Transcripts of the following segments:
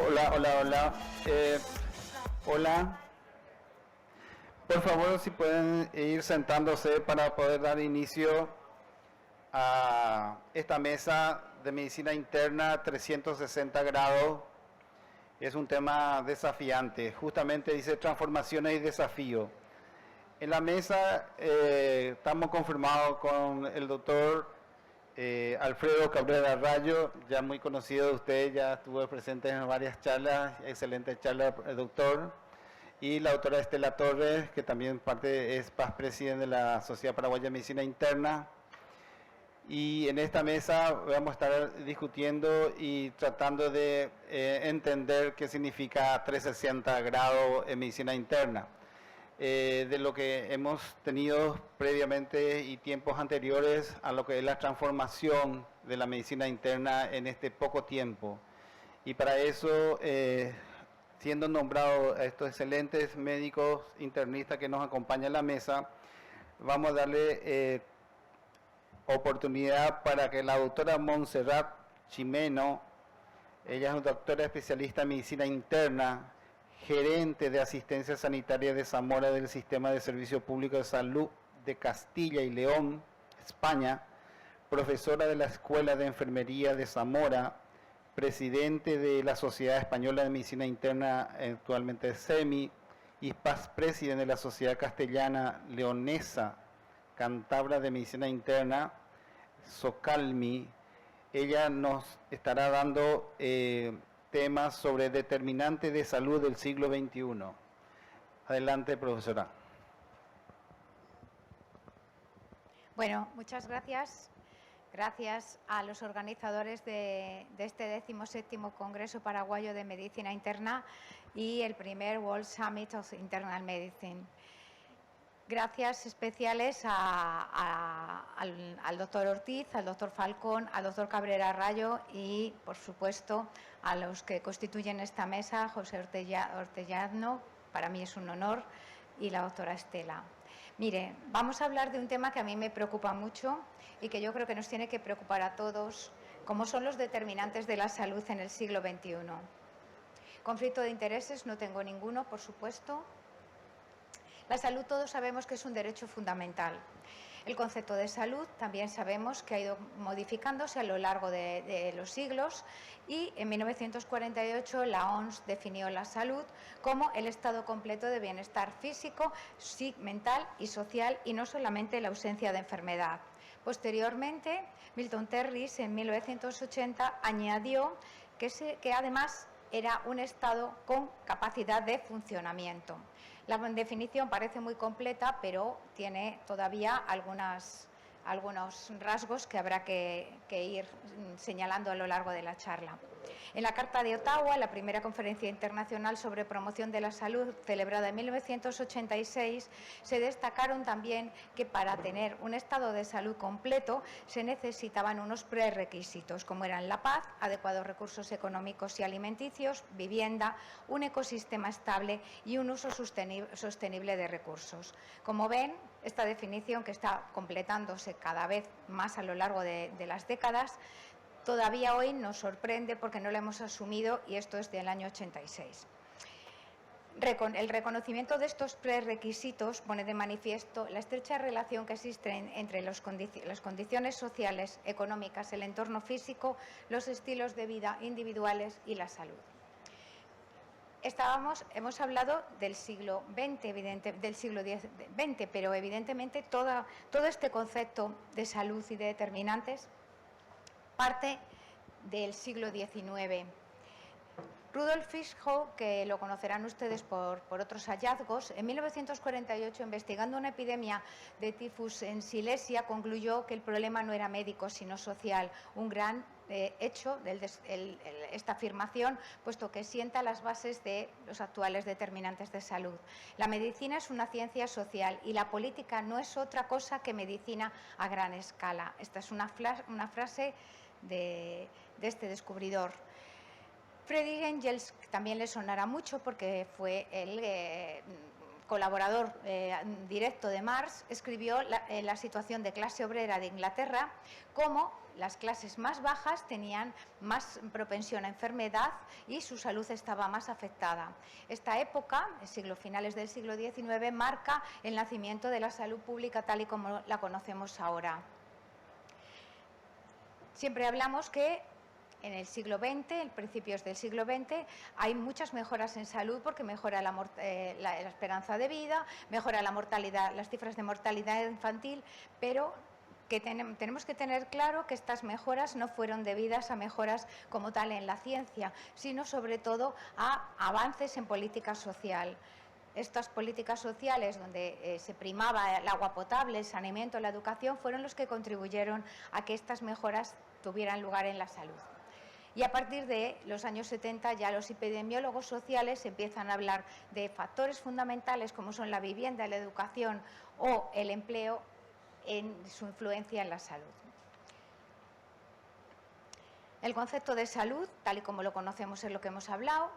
Hola, hola, hola. Hola. Por favor, si pueden ir sentándose para poder dar inicio a esta mesa de medicina interna 360 grados. Es un tema desafiante. Justamente dice transformaciones y desafío. En la mesa estamos confirmados con el doctor Alfredo Cabrera Rayo, ya muy conocido de usted, ya estuvo presente en varias charlas, excelente charla, doctor. Y la doctora Estela Torres, que también es past presidente de la Sociedad Paraguaya de Medicina Interna. Y en esta mesa vamos a estar discutiendo y tratando de entender qué significa 360 grados en medicina interna. De lo que hemos tenido previamente y tiempos anteriores a lo que es la transformación de la medicina interna en este poco tiempo. Y para eso, siendo nombrados a estos excelentes médicos internistas que nos acompañan en la mesa, vamos a darle oportunidad para que la doctora Montserrat Chimeno, ella es doctora especialista en medicina interna, gerente de asistencia sanitaria de Zamora del Sistema de Servicio Público de Salud de Castilla y León, España, profesora de la Escuela de Enfermería de Zamora, presidente de la Sociedad Española de Medicina Interna, actualmente SEMI, y past presidente de la Sociedad Castellana Leonesa Cántabra de Medicina Interna, SOCALMI. Ella nos estará dando temas sobre determinantes de salud del siglo XXI. Adelante, profesora. Bueno, muchas gracias. Gracias a los organizadores de este 17º Congreso Paraguayo de Medicina Interna y el primer World Summit of Internal Medicine. Gracias especiales al doctor Ortiz, al doctor Falcón, al doctor Cabrera Rayo y, por supuesto, a los que constituyen esta mesa, José Ortellano, para mí es un honor, y la doctora Estela. Mire, vamos a hablar de un tema que a mí me preocupa mucho y que yo creo que nos tiene que preocupar a todos, como son los determinantes de la salud en el siglo XXI. Conflicto de intereses no tengo ninguno, por supuesto. La salud todos sabemos que es un derecho fundamental. El concepto de salud también sabemos que ha ido modificándose a lo largo de los siglos y en 1948 la OMS definió la salud como el estado completo de bienestar físico, mental y social y no solamente la ausencia de enfermedad. Posteriormente, Milton Terris en 1980 añadió que además era un estado con capacidad de funcionamiento. La definición parece muy completa, pero tiene todavía algunos rasgos que habrá que ir señalando a lo largo de la charla. En la Carta de Ottawa, la primera conferencia internacional sobre promoción de la salud, celebrada en 1986, se destacaron también que para tener un estado de salud completo se necesitaban unos prerequisitos, como eran la paz, adecuados recursos económicos y alimenticios, vivienda, un ecosistema estable y un uso sostenible de recursos. Como ven, esta definición, que está completándose cada vez más a lo largo de las décadas, todavía hoy nos sorprende porque no la hemos asumido y esto es del año 86. El reconocimiento de estos prerequisitos pone de manifiesto la estrecha relación que existe entre las condiciones sociales, económicas, el entorno físico, los estilos de vida individuales y la salud. Hemos hablado del siglo XX, pero evidentemente todo este concepto de salud y de determinantes parte del siglo XIX. Rudolf Virchow, que lo conocerán ustedes por otros hallazgos, en 1948, investigando una epidemia de tifus en Silesia, concluyó que el problema no era médico, sino social. Un gran hecho esta afirmación, puesto que sienta las bases de los actuales determinantes de salud. La medicina es una ciencia social y la política no es otra cosa que medicina a gran escala. Esta es una frase de este descubridor. Friedrich Engels también le sonará mucho porque fue el colaborador directo de Marx, escribió la situación de clase obrera de Inglaterra como las clases más bajas tenían más propensión a enfermedad y su salud estaba más afectada. Esta época, finales del siglo XIX, marca el nacimiento de la salud pública tal y como la conocemos ahora. Siempre hablamos que en el siglo XX, en principios del siglo XX, hay muchas mejoras en salud porque mejora la esperanza de vida, mejora la mortalidad, las cifras de mortalidad infantil, pero que tenemos que tener claro que estas mejoras no fueron debidas a mejoras como tal en la ciencia, sino sobre todo a avances en política social. Estas políticas sociales donde se primaba el agua potable, el saneamiento, la educación, fueron los que contribuyeron a que estas mejoras tuvieran lugar en la salud. Y a partir de los años 70 ya los epidemiólogos sociales empiezan a hablar de factores fundamentales como son la vivienda, la educación o el empleo en su influencia en la salud. El concepto de salud, tal y como lo conocemos en lo que hemos hablado,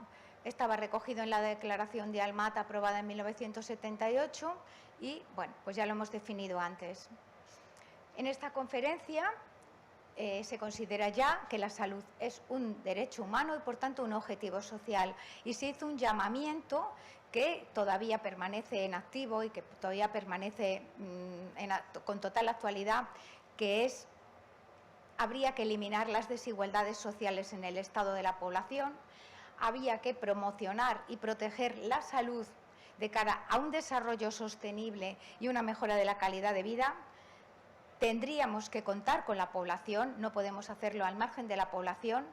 estaba recogido en la Declaración de Almat aprobada en 1978 y, bueno, pues ya lo hemos definido antes. En esta conferencia se considera ya que la salud es un derecho humano y, por tanto, un objetivo social. Y se hizo un llamamiento que todavía permanece en activo y que todavía permanece con total actualidad, que es: habría que eliminar las desigualdades sociales en el estado de la población, había que promocionar y proteger la salud de cara a un desarrollo sostenible y una mejora de la calidad de vida. Tendríamos que contar con la población, no podemos hacerlo al margen de la población.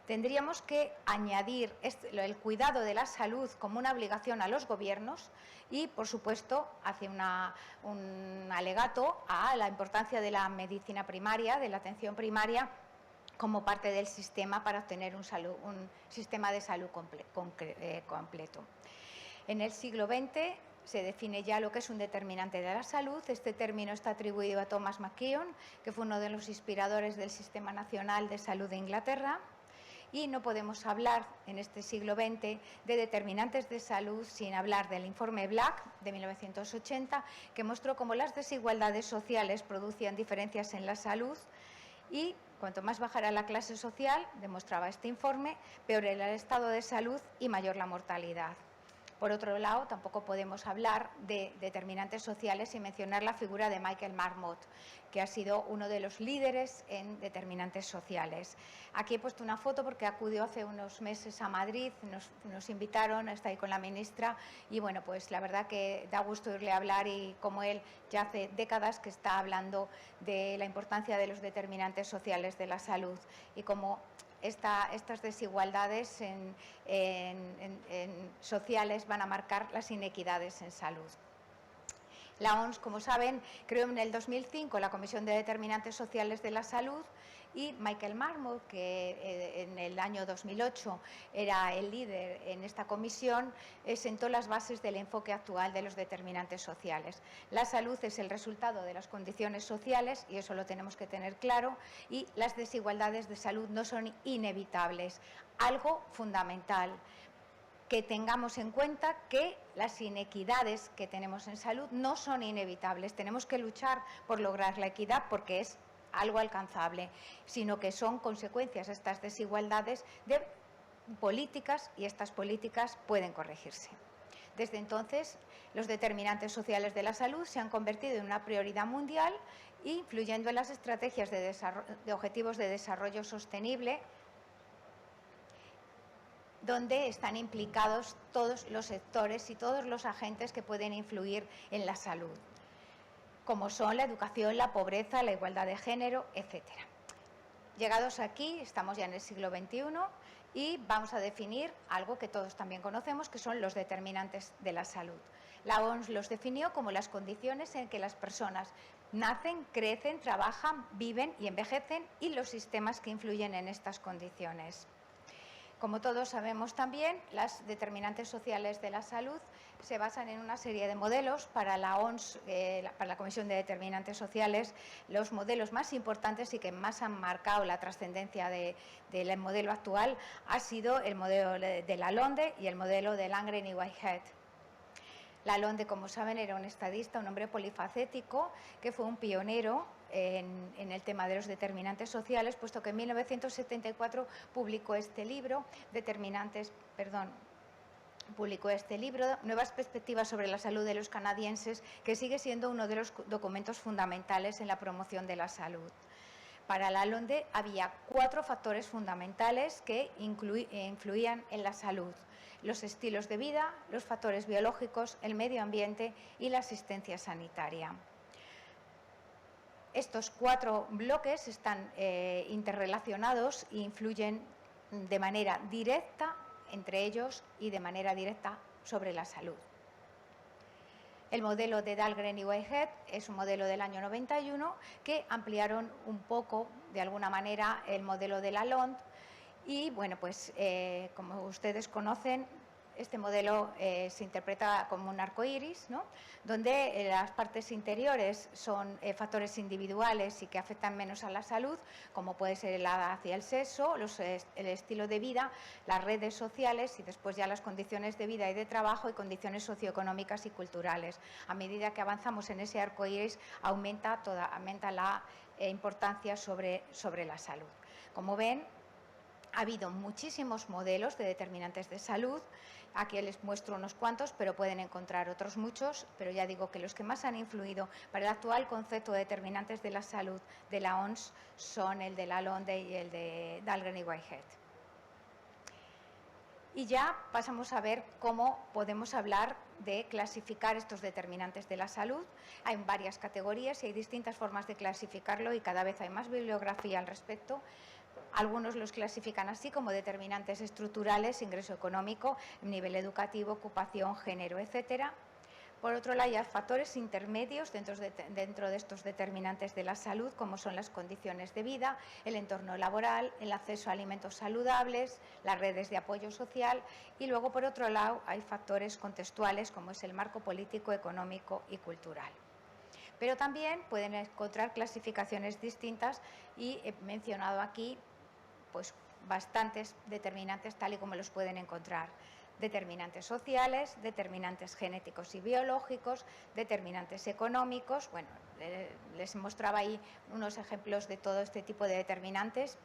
Tendríamos que añadir el cuidado de la salud como una obligación a los gobiernos y, por supuesto, hace un alegato a la importancia de la medicina primaria, de la atención primaria, como parte del sistema para obtener un sistema de salud completo. En el siglo XX se define ya lo que es un determinante de la salud. Este término está atribuido a Thomas McKeown, que fue uno de los inspiradores del Sistema Nacional de Salud de Inglaterra. Y no podemos hablar en este siglo XX de determinantes de salud sin hablar del informe Black de 1980, que mostró cómo las desigualdades sociales producían diferencias en la salud y cuanto más bajara la clase social, demostraba este informe, peor era el estado de salud y mayor la mortalidad. Por otro lado, tampoco podemos hablar de determinantes sociales sin mencionar la figura de Michael Marmot, que ha sido uno de los líderes en determinantes sociales. Aquí he puesto una foto porque acudió hace unos meses a Madrid, nos invitaron, está ahí con la ministra, y bueno, pues la verdad que da gusto oírle hablar, y como él ya hace décadas que está hablando de la importancia de los determinantes sociales de la salud y cómo estas desigualdades sociales van a marcar las inequidades en salud. La OMS, como saben, creó en el 2005 la Comisión de Determinantes Sociales de la Salud, y Michael Marmot, que en el año 2008 era el líder en esta comisión, sentó las bases del enfoque actual de los determinantes sociales. La salud es el resultado de las condiciones sociales, y eso lo tenemos que tener claro, y las desigualdades de salud no son inevitables. Algo fundamental: que tengamos en cuenta que las inequidades que tenemos en salud no son inevitables. Tenemos que luchar por lograr la equidad porque es algo alcanzable, sino que son consecuencias estas desigualdades de políticas, y estas políticas pueden corregirse. Desde entonces, los determinantes sociales de la salud se han convertido en una prioridad mundial, influyendo en las estrategias de objetivos de desarrollo sostenible, donde están implicados todos los sectores y todos los agentes que pueden influir en la salud, como son la educación, la pobreza, la igualdad de género, etc. Llegados aquí, estamos ya en el siglo XXI y vamos a definir algo que todos también conocemos, que son los determinantes de la salud. La OMS los definió como las condiciones en que las personas nacen, crecen, trabajan, viven y envejecen, y los sistemas que influyen en estas condiciones. Como todos sabemos también, las determinantes sociales de la salud se basan en una serie de modelos. Para la OMS, para la Comisión de Determinantes Sociales, los modelos más importantes y que más han marcado la trascendencia del modelo actual ha sido el modelo de Lalonde y el modelo de Landgren y Whitehead. Lalonde, como saben, era un estadista, un hombre polifacético, que fue un pionero en el tema de los determinantes sociales, puesto que en 1974 publicó este libro, Nuevas perspectivas sobre la salud de los canadienses, que sigue siendo uno de los documentos fundamentales en la promoción de la salud. Para la LONDE había 4 factores fundamentales que influían en la salud: los estilos de vida, los factores biológicos, el medio ambiente y la asistencia sanitaria. Estos 4 bloques están interrelacionados e influyen de manera directa entre ellos y de manera directa sobre la salud. El modelo de Dahlgren y Whitehead es un modelo del año 91 que ampliaron un poco, de alguna manera, el modelo de Lalonde y, bueno, pues como ustedes conocen, este modelo se interpreta como un arco iris, ¿no?, donde las partes interiores son factores individuales y que afectan menos a la salud, como puede ser la edad y el sexo, el estilo de vida, las redes sociales y después ya las condiciones de vida y de trabajo y condiciones socioeconómicas y culturales. A medida que avanzamos en ese arco iris, aumenta la importancia sobre la salud. Como ven, ha habido muchísimos modelos de determinantes de salud. Aquí les muestro unos cuantos, pero pueden encontrar otros muchos. Pero ya digo que los que más han influido para el actual concepto de determinantes de la salud de la OMS son el de Lalonde y el de Dahlgren y Whitehead. Y ya pasamos a ver cómo podemos hablar de clasificar estos determinantes de la salud. Hay varias categorías y hay distintas formas de clasificarlo y cada vez hay más bibliografía al respecto. Algunos los clasifican así como determinantes estructurales: ingreso económico, nivel educativo, ocupación, género, etcétera. Por otro lado, hay factores intermedios dentro de estos determinantes de la salud, como son las condiciones de vida, el entorno laboral, el acceso a alimentos saludables, las redes de apoyo social. Y luego, por otro lado, hay factores contextuales, como es el marco político, económico y cultural. Pero también pueden encontrar clasificaciones distintas y he mencionado aquí pues bastantes determinantes tal y como los pueden encontrar: determinantes sociales, determinantes genéticos y biológicos, determinantes económicos. Bueno, les mostraba ahí unos ejemplos de todo este tipo de determinantes.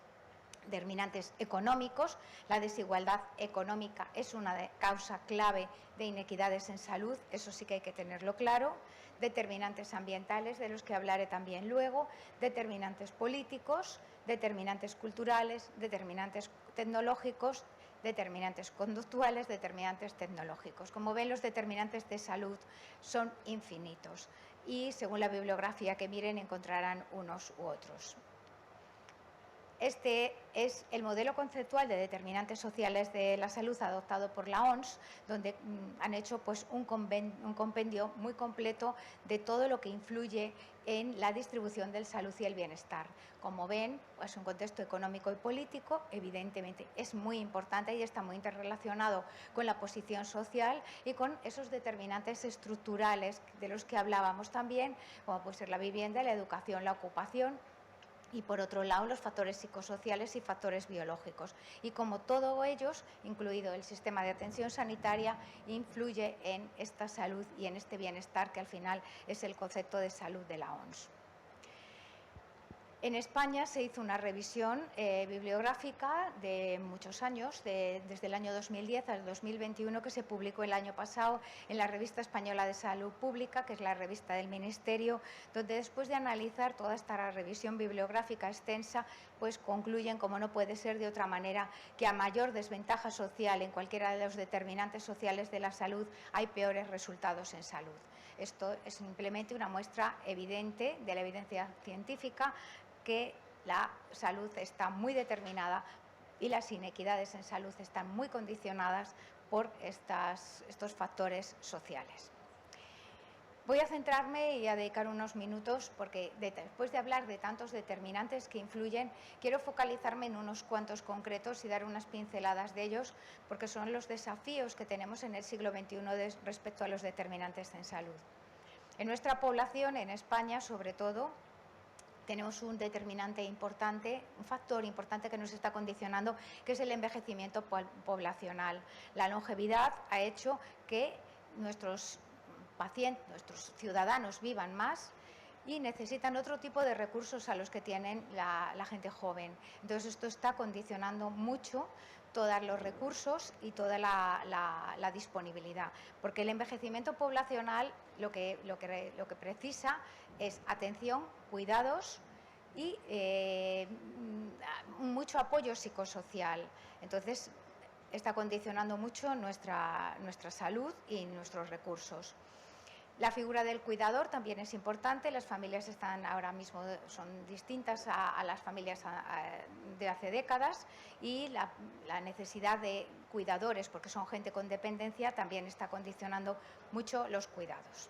Determinantes económicos: la desigualdad económica es una causa clave de inequidades en salud, eso sí que hay que tenerlo claro. Determinantes ambientales, de los que hablaré también luego. Determinantes políticos, determinantes culturales, determinantes tecnológicos, determinantes conductuales, determinantes tecnológicos. Como ven, los determinantes de salud son infinitos y según la bibliografía que miren encontrarán unos u otros. Este es el modelo conceptual de determinantes sociales de la salud adoptado por la OMS, donde han hecho pues, un compendio muy completo de todo lo que influye en la distribución del salud y el bienestar. Como ven, es un contexto económico y político, evidentemente es muy importante y está muy interrelacionado con la posición social y con esos determinantes estructurales de los que hablábamos también, como puede ser la vivienda, la educación, la ocupación. Y por otro lado, los factores psicosociales y factores biológicos. Y como todos ellos, incluido el sistema de atención sanitaria, influye en esta salud y en este bienestar que al final es el concepto de salud de la OMS. En España se hizo una revisión bibliográfica de muchos años, desde el año 2010 al 2021, que se publicó el año pasado en la Revista Española de Salud Pública, que es la revista del Ministerio, donde después de analizar toda esta revisión bibliográfica extensa, pues concluyen, como no puede ser de otra manera, que a mayor desventaja social en cualquiera de los determinantes sociales de la salud, hay peores resultados en salud. Esto es simplemente una muestra evidente de la evidencia científica que la salud está muy determinada y las inequidades en salud están muy condicionadas por estos factores sociales. Voy a centrarme y a dedicar unos minutos porque después de hablar de tantos determinantes que influyen, quiero focalizarme en unos cuantos concretos y dar unas pinceladas de ellos porque son los desafíos que tenemos en el siglo XXI respecto a los determinantes en salud. En nuestra población, en España sobre todo, tenemos un determinante importante, un factor importante que nos está condicionando, que es el envejecimiento poblacional. La longevidad ha hecho que nuestros pacientes, nuestros ciudadanos vivan más y necesitan otro tipo de recursos a los que tienen la gente joven. Entonces esto está condicionando mucho todos los recursos y toda la disponibilidad, porque el envejecimiento poblacional lo que precisa es atención, cuidados y mucho apoyo psicosocial. Entonces está condicionando mucho nuestra salud y nuestros recursos. La figura del cuidador también es importante. Las familias están ahora mismo son distintas a las familias de hace décadas, y la necesidad de cuidadores, porque son gente con dependencia, también está condicionando mucho los cuidados.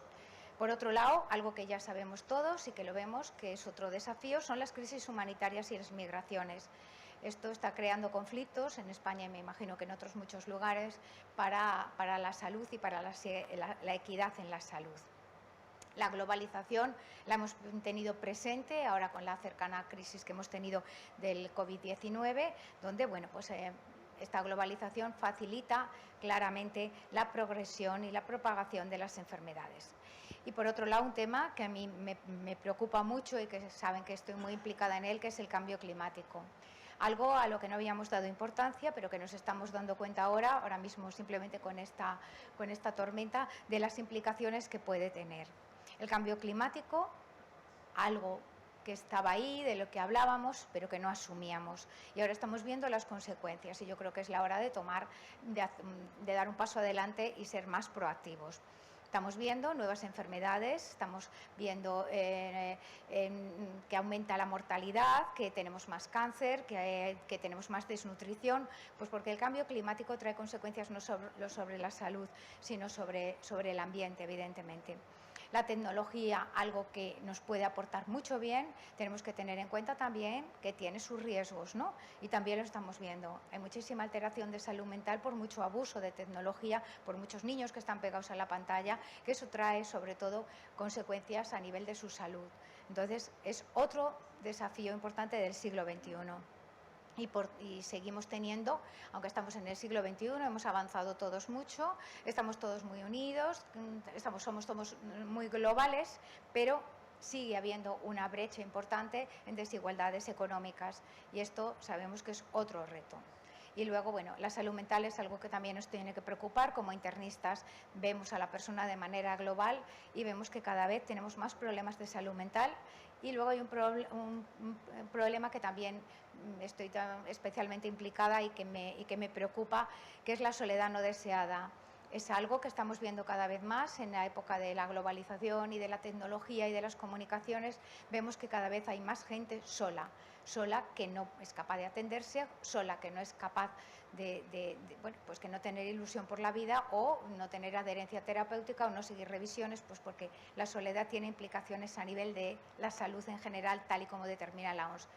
Por otro lado, algo que ya sabemos todos y que lo vemos, que es otro desafío, son las crisis humanitarias y las migraciones. Esto está creando conflictos en España y me imagino que en otros muchos lugares para la salud y para la equidad en la salud. La globalización la hemos tenido presente ahora con la cercana crisis que hemos tenido del COVID-19, donde bueno, pues, esta globalización facilita claramente la progresión y la propagación de las enfermedades. Y por otro lado, un tema que a mí me preocupa mucho y que saben que estoy muy implicada en él, que es el cambio climático. Algo a lo que no habíamos dado importancia, pero que nos estamos dando cuenta ahora mismo simplemente con esta tormenta, de las implicaciones que puede tener. El cambio climático, algo que estaba ahí, de lo que hablábamos, pero que no asumíamos. Y ahora estamos viendo las consecuencias y yo creo que es la hora de dar un paso adelante y ser más proactivos. Estamos viendo nuevas enfermedades, estamos viendo que aumenta la mortalidad, que tenemos más cáncer, que tenemos más desnutrición, pues porque el cambio climático trae consecuencias no solo sobre la salud, sino sobre el ambiente, evidentemente. La tecnología, algo que nos puede aportar mucho bien, tenemos que tener en cuenta también que tiene sus riesgos, ¿no? Y también lo estamos viendo. Hay muchísima alteración de salud mental por mucho abuso de tecnología, por muchos niños que están pegados a la pantalla, que eso trae sobre todo consecuencias a nivel de su salud. Entonces, es otro desafío importante del siglo XXI. Y seguimos teniendo, aunque estamos en el siglo XXI, hemos avanzado todos mucho, estamos todos muy unidos, somos todos muy globales, pero sigue habiendo una brecha importante en desigualdades económicas y esto sabemos que es otro reto. Y luego, bueno, la salud mental es algo que también nos tiene que preocupar. Como internistas vemos a la persona de manera global y vemos que cada vez tenemos más problemas de salud mental. Y luego hay un problema que también estoy especialmente implicada y que me preocupa, que es la soledad no deseada. Es algo que estamos viendo cada vez más en la época de la globalización y de la tecnología y de las comunicaciones. Vemos que cada vez hay más gente sola que no es capaz de atenderse, sola que no es capaz bueno, pues que no tener ilusión por la vida o no tener adherencia terapéutica o no seguir revisiones, pues porque la soledad tiene implicaciones a nivel de la salud en general, tal y como determina la OMS,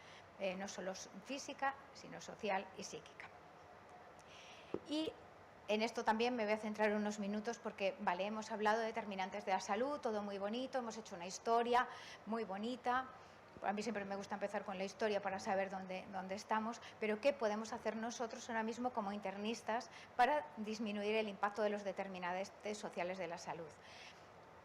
no solo física, sino social y psíquica. Y en esto también me voy a centrar unos minutos porque, vale, hemos hablado de determinantes de la salud, todo muy bonito, hemos hecho una historia muy bonita. A mí siempre me gusta empezar con la historia para saber dónde estamos, pero ¿qué podemos hacer nosotros ahora mismo como internistas para disminuir el impacto de los determinantes sociales de la salud?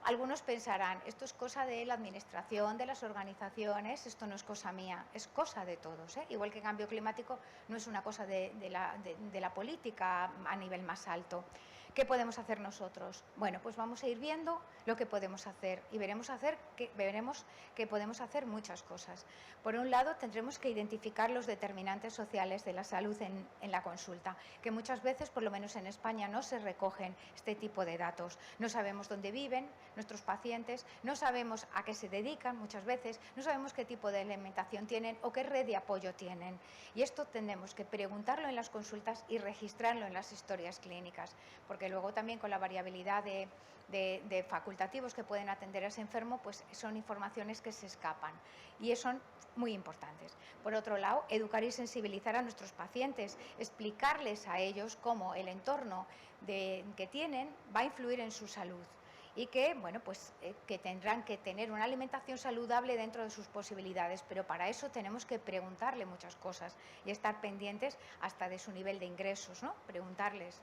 Algunos pensarán, esto es cosa de la administración, de las organizaciones, esto no es cosa mía, es cosa de todos, ¿eh? Igual que el cambio climático no es una cosa de la política a nivel más alto. ¿Qué podemos hacer nosotros? Bueno, pues vamos a ir viendo lo que podemos hacer y veremos que podemos hacer muchas cosas. Por un lado, tendremos que identificar los determinantes sociales de la salud en la consulta, que muchas veces, por lo menos en España, no se recogen este tipo de datos. No sabemos dónde viven nuestros pacientes, no sabemos a qué se dedican muchas veces, no sabemos qué tipo de alimentación tienen o qué red de apoyo tienen. Y esto tendremos que preguntarlo en las consultas y registrarlo en las historias clínicas, porque luego también con la variabilidad de facultativos que pueden atender a ese enfermo, pues son informaciones que se escapan y son muy importantes. Por otro lado, educar y sensibilizar a nuestros pacientes, explicarles a ellos cómo el entorno que tienen va a influir en su salud y que, bueno, pues, que tendrán que tener una alimentación saludable dentro de sus posibilidades, pero para eso tenemos que preguntarle muchas cosas y estar pendientes hasta de su nivel de ingresos, ¿no? Preguntarles.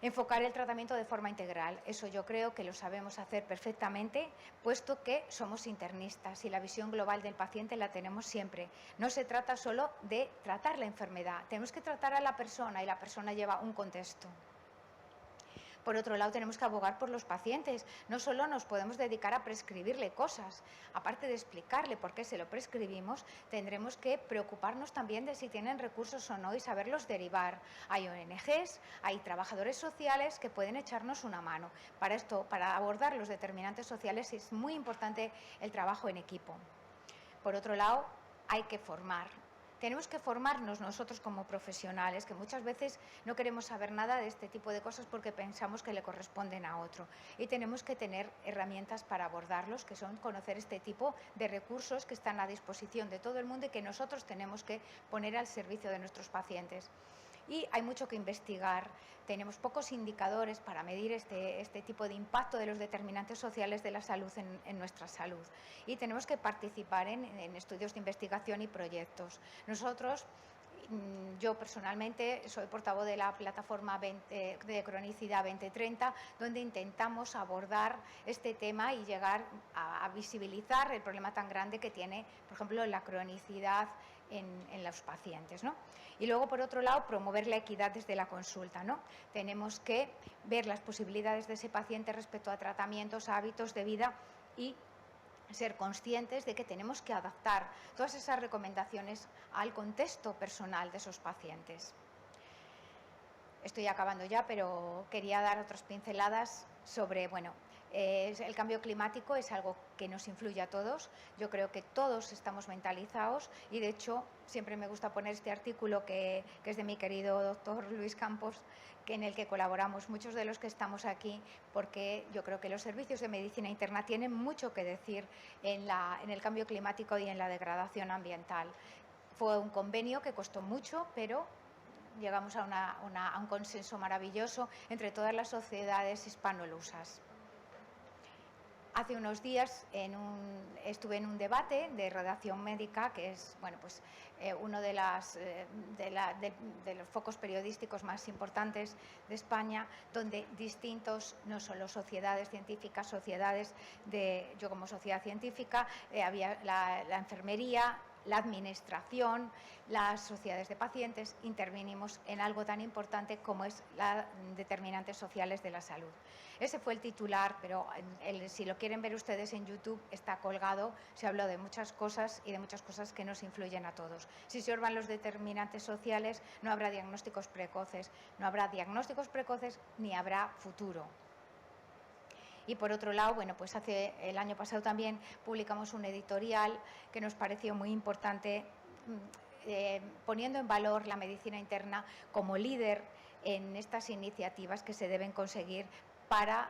Enfocar el tratamiento de forma integral. Eso yo creo que lo sabemos hacer perfectamente, puesto que somos internistas y la visión global del paciente la tenemos siempre. No se trata solo de tratar la enfermedad, tenemos que tratar a la persona y la persona lleva un contexto. Por otro lado, tenemos que abogar por los pacientes. No solo nos podemos dedicar a prescribirle cosas. Aparte de explicarle por qué se lo prescribimos, tendremos que preocuparnos también de si tienen recursos o no y saberlos derivar. Hay ONGs, hay trabajadores sociales que pueden echarnos una mano. Para esto, para abordar los determinantes sociales, es muy importante el trabajo en equipo. Por otro lado, hay que formar. Tenemos que formarnos nosotros como profesionales, que muchas veces no queremos saber nada de este tipo de cosas porque pensamos que le corresponden a otro. Y tenemos que tener herramientas para abordarlos, que son conocer este tipo de recursos que están a disposición de todo el mundo y que nosotros tenemos que poner al servicio de nuestros pacientes. Y hay mucho que investigar. Tenemos pocos indicadores para medir este tipo de impacto de los determinantes sociales de la salud en nuestra salud. Y tenemos que participar en estudios de investigación y proyectos. Nosotros, yo personalmente soy portavoz de la plataforma de Cronicidad 2030, donde intentamos abordar este tema y llegar a visibilizar el problema tan grande que tiene, por ejemplo, la cronicidad en los pacientes, ¿no? Y luego, por otro lado, promover la equidad desde la consulta, ¿no? Tenemos que ver las posibilidades de ese paciente respecto a tratamientos, hábitos de vida y ser conscientes de que tenemos que adaptar todas esas recomendaciones al contexto personal de esos pacientes. Estoy acabando ya, pero quería dar otras pinceladas sobre, bueno, el cambio climático es algo que nos influye a todos. Yo creo que todos estamos mentalizados y, de hecho, siempre me gusta poner este artículo que es de mi querido doctor Luis Campos, en el que colaboramos muchos de los que estamos aquí, porque yo creo que los servicios de medicina interna tienen mucho que decir en el cambio climático y en la degradación ambiental. Fue un convenio que costó mucho, pero llegamos a un consenso maravilloso entre todas las sociedades hispano-lusas. Hace unos días estuve en un debate de redacción médica, que es, bueno, pues, uno de los focos periodísticos más importantes de España, donde distintos, no solo sociedades científicas, yo como sociedad científica, había la enfermería, la administración, las sociedades de pacientes, intervinimos en algo tan importante como es las determinantes sociales de la salud. Ese fue el titular, pero si lo quieren ver ustedes en YouTube, está colgado. Se habló de muchas cosas y de muchas cosas que nos influyen a todos. Si se observan los determinantes sociales, no habrá diagnósticos precoces. No habrá diagnósticos precoces ni habrá futuro. Y por otro lado, bueno, pues el año pasado también publicamos un editorial que nos pareció muy importante, poniendo en valor la medicina interna como líder en estas iniciativas que se deben conseguir para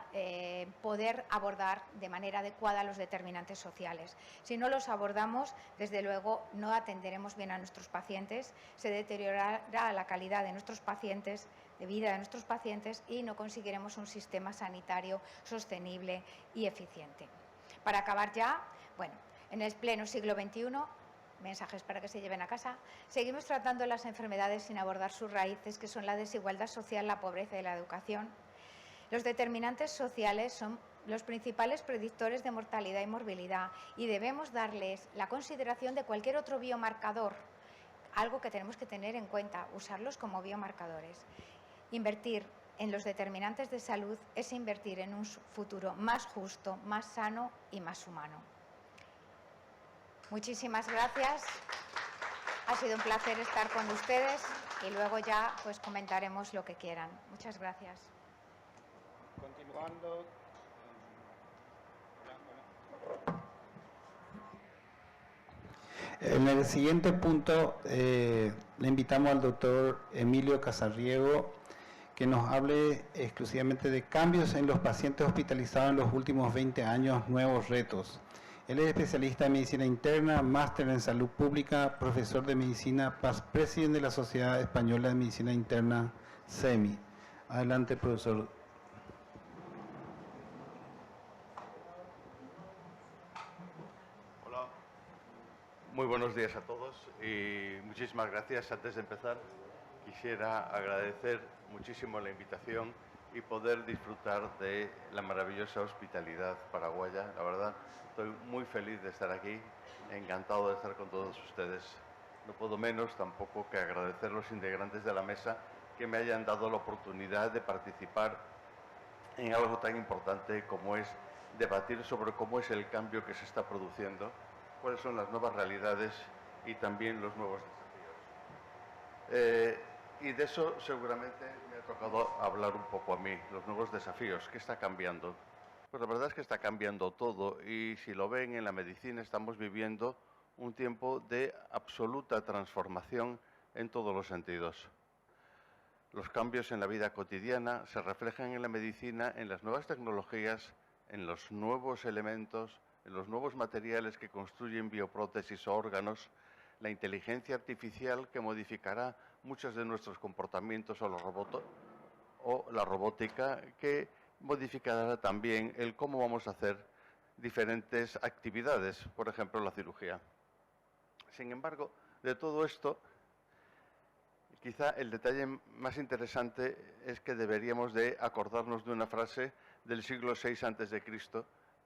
poder abordar de manera adecuada los determinantes sociales. Si no los abordamos, desde luego no atenderemos bien a nuestros pacientes, se deteriorará la calidad de nuestros pacientes, de vida de nuestros pacientes, y no conseguiremos un sistema sanitario sostenible y eficiente. Para acabar ya, bueno, en el pleno siglo XXI, mensajes para que se lleven a casa, seguimos tratando las enfermedades sin abordar sus raíces, que son la desigualdad social, la pobreza y la educación. Los determinantes sociales son los principales predictores de mortalidad y morbilidad y debemos darles la consideración de cualquier otro biomarcador, algo que tenemos que tener en cuenta, usarlos como biomarcadores. Invertir en los determinantes de salud es invertir en un futuro más justo, más sano y más humano. Muchísimas gracias. Ha sido un placer estar con ustedes y luego ya pues comentaremos lo que quieran. Muchas gracias. Continuando. En el siguiente punto le invitamos al doctor Emilio Casarriego que nos hable exclusivamente de cambios en los pacientes hospitalizados en los últimos 20 años, nuevos retos. Él es especialista en medicina interna, máster en salud pública, profesor de medicina, presidente de la Sociedad Española de Medicina Interna, SEMI. Adelante, profesor. Hola, muy buenos días a todos y muchísimas gracias. Antes de empezar, quisiera agradecer muchísimo la invitación y poder disfrutar de la maravillosa hospitalidad paraguaya. La verdad, estoy muy feliz de estar aquí, encantado de estar con todos ustedes. No puedo menos tampoco que agradecer a los integrantes de la mesa que me hayan dado la oportunidad de participar en algo tan importante como es debatir sobre cómo es el cambio que se está produciendo, cuáles son las nuevas realidades y también los nuevos desafíos. Y de eso seguramente me ha tocado hablar un poco a mí, los nuevos desafíos. ¿Qué está cambiando? Pues la verdad es que está cambiando todo y si lo ven en la medicina estamos viviendo un tiempo de absoluta transformación en todos los sentidos. Los cambios en la vida cotidiana se reflejan en la medicina, en las nuevas tecnologías, en los nuevos elementos, en los nuevos materiales que construyen bioprótesis o órganos, la inteligencia artificial que modificará muchos de nuestros comportamientos o la robótica que modificará también el cómo vamos a hacer diferentes actividades, por ejemplo, la cirugía. Sin embargo, de todo esto, quizá el detalle más interesante es que deberíamos de acordarnos de una frase del siglo VI a.C.,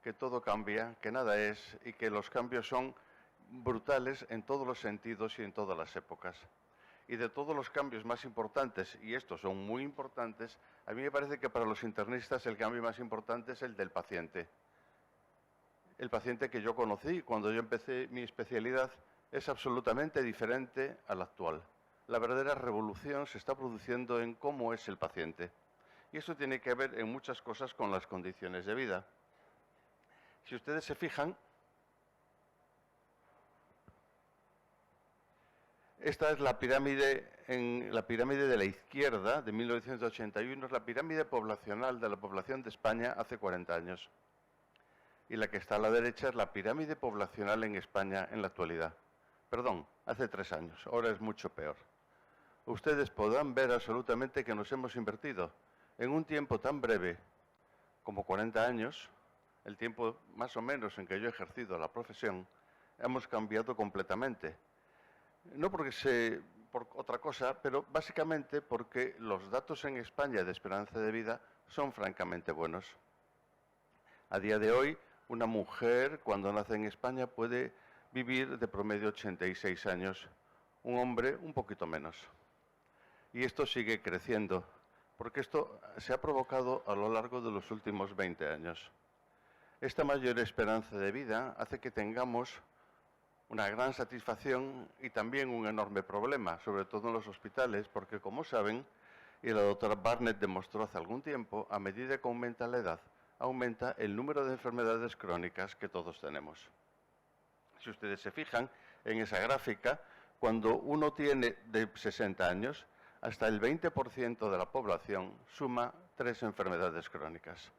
que todo cambia, que nada es, y que los cambios son brutales en todos los sentidos y en todas las épocas. Y de todos los cambios más importantes, y estos son muy importantes, a mí me parece que para los internistas el cambio más importante es el del paciente. El paciente que yo conocí cuando yo empecé mi especialidad es absolutamente diferente al actual. La verdadera revolución se está produciendo en cómo es el paciente. Y eso tiene que ver en muchas cosas con las condiciones de vida. Si ustedes se fijan, esta es la pirámide, la pirámide de la izquierda de 1981, es la pirámide poblacional de la población de España hace 40 años. Y la que está a la derecha es la pirámide poblacional en España en la actualidad. Perdón, hace 3 años, ahora es mucho peor. Ustedes podrán ver absolutamente que nos hemos invertido en un tiempo tan breve como 40 años, el tiempo más o menos en que yo he ejercido la profesión, hemos cambiado completamente. No por otra cosa, pero básicamente porque los datos en España de esperanza de vida son francamente buenos. A día de hoy, una mujer cuando nace en España puede vivir de promedio 86 años, un hombre un poquito menos. Y esto sigue creciendo, porque esto se ha provocado a lo largo de los últimos 20 años. Esta mayor esperanza de vida hace que tengamos una gran satisfacción y también un enorme problema, sobre todo en los hospitales, porque como saben, y la doctora Barnett demostró hace algún tiempo, a medida que aumenta la edad, aumenta el número de enfermedades crónicas que todos tenemos. Si ustedes se fijan en esa gráfica, cuando uno tiene de 60 años, hasta el 20% de la población suma 3 enfermedades crónicas.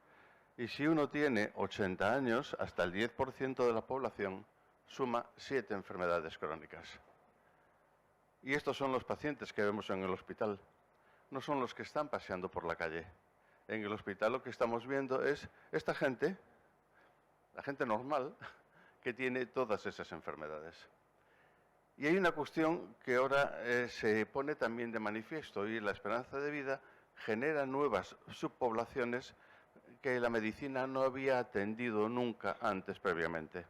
Y si uno tiene 80 años, hasta el 10% de la población suma 7 enfermedades crónicas. Y estos son los pacientes que vemos en el hospital. No son los que están paseando por la calle. En el hospital lo que estamos viendo es esta gente, la gente normal, que tiene todas esas enfermedades. Y hay una cuestión que ahora se pone también de manifiesto, y la esperanza de vida genera nuevas subpoblaciones que la medicina no había atendido nunca antes previamente.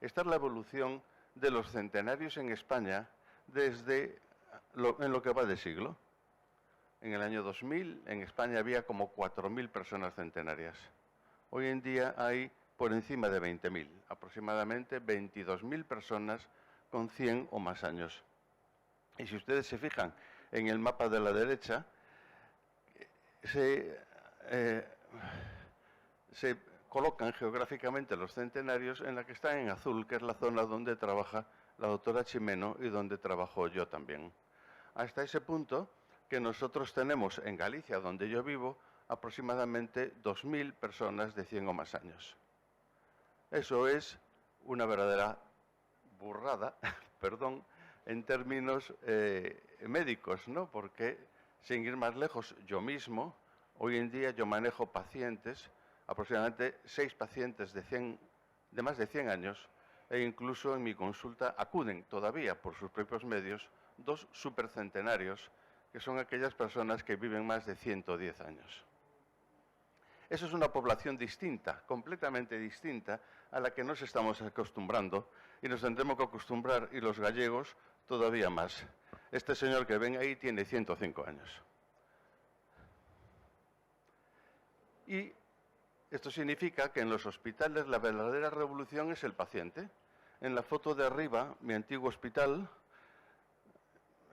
Esta es la evolución de los centenarios en España desde en lo que va de siglo. En el año 2000 en España había como 4.000 personas centenarias. Hoy en día hay por encima de 20.000, aproximadamente 22.000 personas con 100 o más años. Y si ustedes se fijan en el mapa de la derecha, se colocan geográficamente los centenarios en la que están en azul, que es la zona donde trabaja la doctora Chimeno y donde trabajo yo también. Hasta ese punto que nosotros tenemos en Galicia, donde yo vivo, aproximadamente 2.000 personas de 100 o más años. Eso es una verdadera burrada, perdón, en términos médicos, ¿no? Porque, sin ir más lejos, yo mismo, hoy en día yo manejo pacientes, aproximadamente 6 pacientes de más de 100 años, e incluso en mi consulta acuden todavía por sus propios medios 2 supercentenarios, que son aquellas personas que viven más de 110 años. Eso es una población distinta, completamente distinta, a la que nos estamos acostumbrando y nos tendremos que acostumbrar, y los gallegos todavía más. Este señor que ven ahí tiene 105 años. Y esto significa que en los hospitales la verdadera revolución es el paciente. En la foto de arriba, mi antiguo hospital,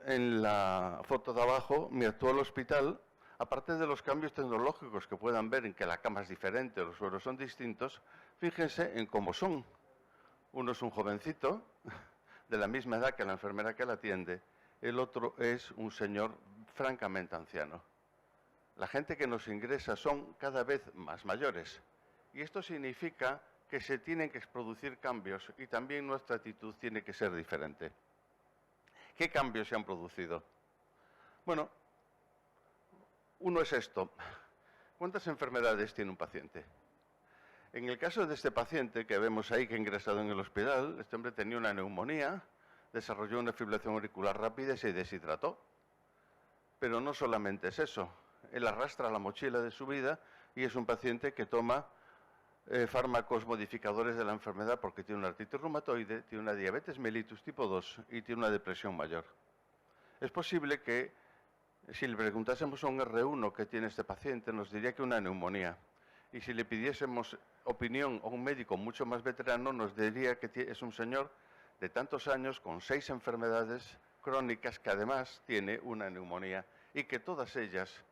en la foto de abajo, mi actual hospital. Aparte de los cambios tecnológicos que puedan ver en que la cama es diferente, los suelos son distintos, fíjense en cómo son. Uno es un jovencito, de la misma edad que la enfermera que la atiende. El otro es un señor francamente anciano. La gente que nos ingresa son cada vez más mayores. Y esto significa que se tienen que producir cambios y también nuestra actitud tiene que ser diferente. ¿Qué cambios se han producido? Bueno, uno es esto. ¿Cuántas enfermedades tiene un paciente? En el caso de este paciente que vemos ahí que ha ingresado en el hospital, este hombre tenía una neumonía, desarrolló una fibrilación auricular rápida y se deshidrató. Pero no solamente es eso. Él arrastra la mochila de su vida y es un paciente que toma fármacos modificadores de la enfermedad porque tiene una artritis reumatoide, tiene una diabetes mellitus tipo 2 y tiene una depresión mayor. Es posible que, si le preguntásemos a un R1 que tiene este paciente, nos diría que una neumonía. Y si le pidiésemos opinión a un médico mucho más veterano, nos diría que es un señor de tantos años con 6 enfermedades crónicas que además tiene una neumonía y que todas ellas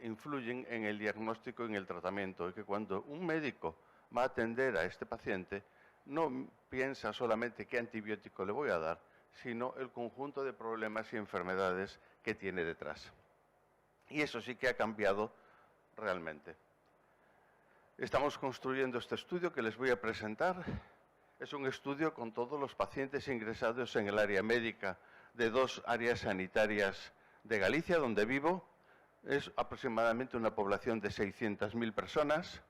influyen en el diagnóstico y en el tratamiento, y que cuando un médico va a atender a este paciente, no piensa solamente qué antibiótico le voy a dar, sino el conjunto de problemas y enfermedades que tiene detrás. Y eso sí que ha cambiado realmente. Estamos construyendo este estudio que les voy a presentar. Es un estudio con todos los pacientes ingresados en el área médica de 2 áreas sanitarias de Galicia, donde vivo. Es aproximadamente una población de 600.000 personas.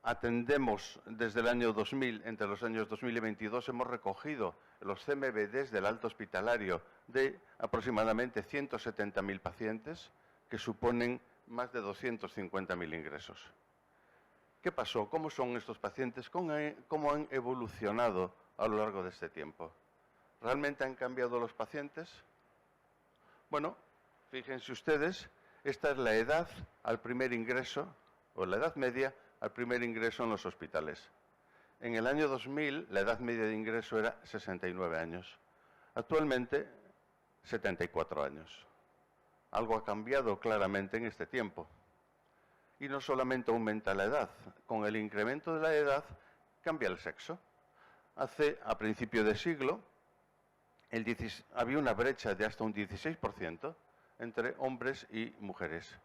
Atendemos desde el año 2000, entre los años 2000 y 2022, hemos recogido los CMBDs del alto hospitalario de aproximadamente 170.000 pacientes, que suponen más de 250.000 ingresos. ¿Qué pasó? ¿Cómo son estos pacientes? ¿Cómo han evolucionado a lo largo de este tiempo? ¿Realmente han cambiado los pacientes? Bueno, fíjense ustedes. Esta es la edad al primer ingreso, o la edad media al primer ingreso en los hospitales. En el año 2000, la edad media de ingreso era 69 años. Actualmente, 74 años. Algo ha cambiado claramente en este tiempo. Y no solamente aumenta la edad, con el incremento de la edad cambia el sexo. A principio de siglo, había una brecha de hasta un 16%, entre hombres y mujeres.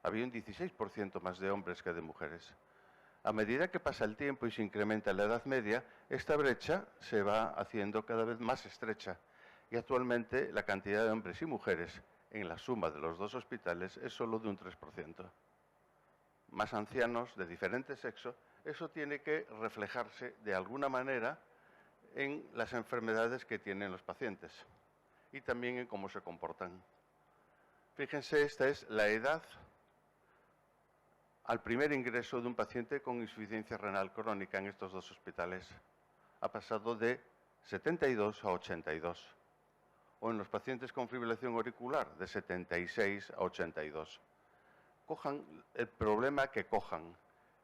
Había un 16% más de hombres que de mujeres. A medida que pasa el tiempo y se incrementa la edad media, esta brecha se va haciendo cada vez más estrecha. Y actualmente la cantidad de hombres y mujeres en la suma de los 2 hospitales es solo de un 3%. Más ancianos de diferente sexo, eso tiene que reflejarse de alguna manera en las enfermedades que tienen los pacientes y también en cómo se comportan. Fíjense, esta es la edad al primer ingreso de un paciente con insuficiencia renal crónica en estos 2 hospitales. Ha pasado de 72 a 82. O en los pacientes con fibrilación auricular, de 76 a 82. Cojan el problema que cojan,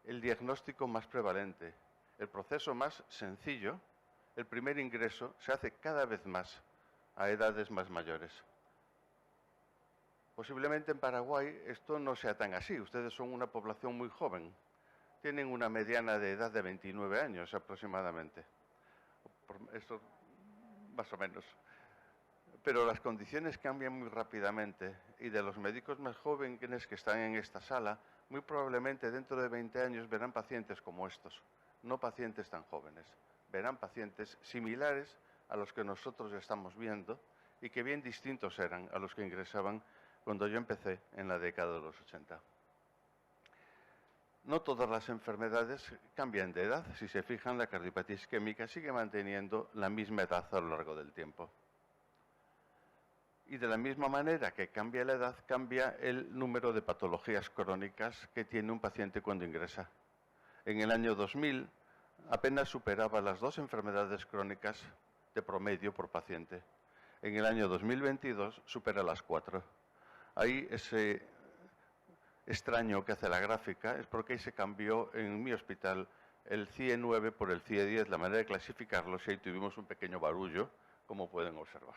el diagnóstico más prevalente, el proceso más sencillo, el primer ingreso se hace cada vez más a edades más mayores. Posiblemente en Paraguay esto no sea tan así. Ustedes son una población muy joven. Tienen una mediana de edad de 29 años aproximadamente. Esto más o menos. Pero las condiciones cambian muy rápidamente y de los médicos más jóvenes que están en esta sala, muy probablemente dentro de 20 años verán pacientes como estos, no pacientes tan jóvenes. Verán pacientes similares a los que nosotros estamos viendo y que bien distintos eran a los que ingresaban cuando yo empecé en la década de los 80. No todas las enfermedades cambian de edad. Si se fijan, la cardiopatía isquémica sigue manteniendo la misma edad a lo largo del tiempo. Y de la misma manera que cambia la edad, cambia el número de patologías crónicas que tiene un paciente cuando ingresa. En el año 2000 apenas superaba las 2 enfermedades crónicas de promedio por paciente. En el año 2022 supera las 4. Ahí ese extraño que hace la gráfica es porque ahí se cambió en mi hospital el CIE 9 por el CIE 10, la manera de clasificarlos, y ahí tuvimos un pequeño barullo, como pueden observar.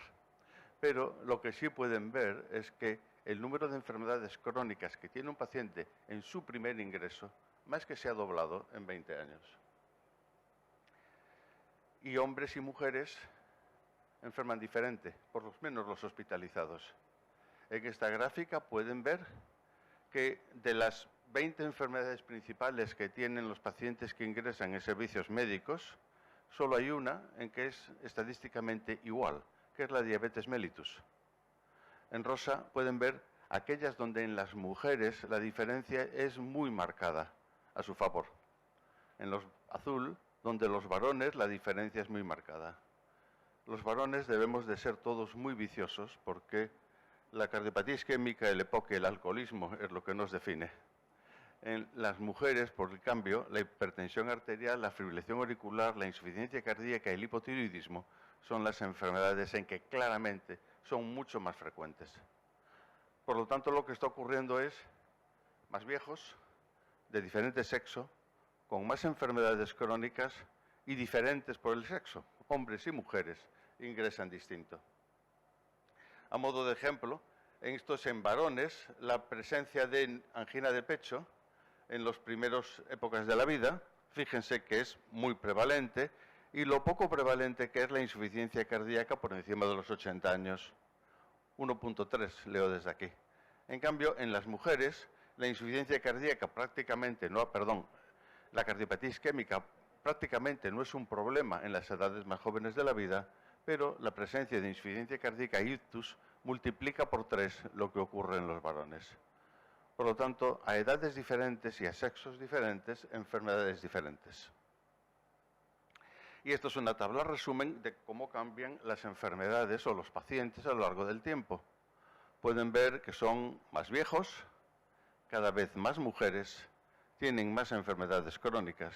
Pero lo que sí pueden ver es que el número de enfermedades crónicas que tiene un paciente en su primer ingreso, más que se ha doblado en 20 años. Y hombres y mujeres enferman diferente, por lo menos los hospitalizados. En esta gráfica pueden ver que de las 20 enfermedades principales que tienen los pacientes que ingresan en servicios médicos, solo hay una en que es estadísticamente igual, que es la diabetes mellitus. En rosa pueden ver aquellas donde en las mujeres la diferencia es muy marcada a su favor. En los azul, donde los varones la diferencia es muy marcada. Los varones debemos de ser todos muy viciosos porque la cardiopatía isquémica, el EPOC y el alcoholismo es lo que nos define. En las mujeres, por el cambio, la hipertensión arterial, la fibrilación auricular, la insuficiencia cardíaca y el hipotiroidismo son las enfermedades en que claramente son mucho más frecuentes. Por lo tanto, lo que está ocurriendo es más viejos, de diferente sexo, con más enfermedades crónicas y diferentes por el sexo. Hombres y mujeres ingresan distinto. A modo de ejemplo, en varones, la presencia de angina de pecho en las primeras épocas de la vida, fíjense que es muy prevalente, y lo poco prevalente que es la insuficiencia cardíaca por encima de los 80 años. 1.3 leo desde aquí. En cambio, en las mujeres, la insuficiencia cardíaca la cardiopatía isquémica prácticamente no es un problema en las edades más jóvenes de la vida, pero la presencia de insuficiencia cardíaca y ictus multiplica por 3 lo que ocurre en los varones. Por lo tanto, a edades diferentes y a sexos diferentes, enfermedades diferentes. Y esto es una tabla resumen de cómo cambian las enfermedades o los pacientes a lo largo del tiempo. Pueden ver que son más viejos, cada vez más mujeres, tienen más enfermedades crónicas,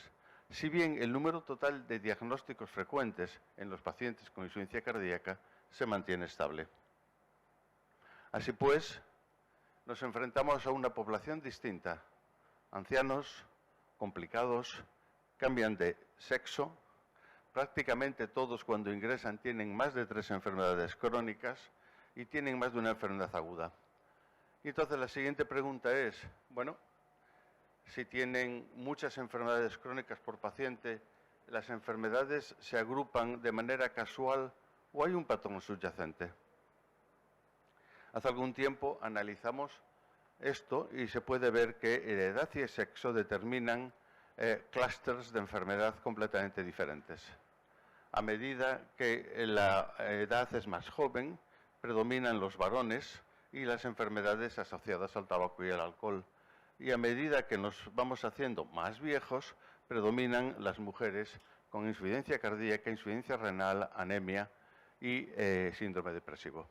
si bien el número total de diagnósticos frecuentes en los pacientes con insuficiencia cardíaca se mantiene estable. Así pues, nos enfrentamos a una población distinta. Ancianos, complicados, cambian de sexo. Prácticamente todos cuando ingresan tienen más de 3 enfermedades crónicas y tienen más de una enfermedad aguda. Y entonces la siguiente pregunta es, bueno, si tienen muchas enfermedades crónicas por paciente, ¿las enfermedades se agrupan de manera casual o hay un patrón subyacente? Hace algún tiempo analizamos esto y se puede ver que la edad y el sexo determinan clústeres de enfermedad completamente diferentes. A medida que la edad es más joven, predominan los varones y las enfermedades asociadas al tabaco y el alcohol. Y a medida que nos vamos haciendo más viejos, predominan las mujeres con insuficiencia cardíaca, insuficiencia renal, anemia y síndrome depresivo.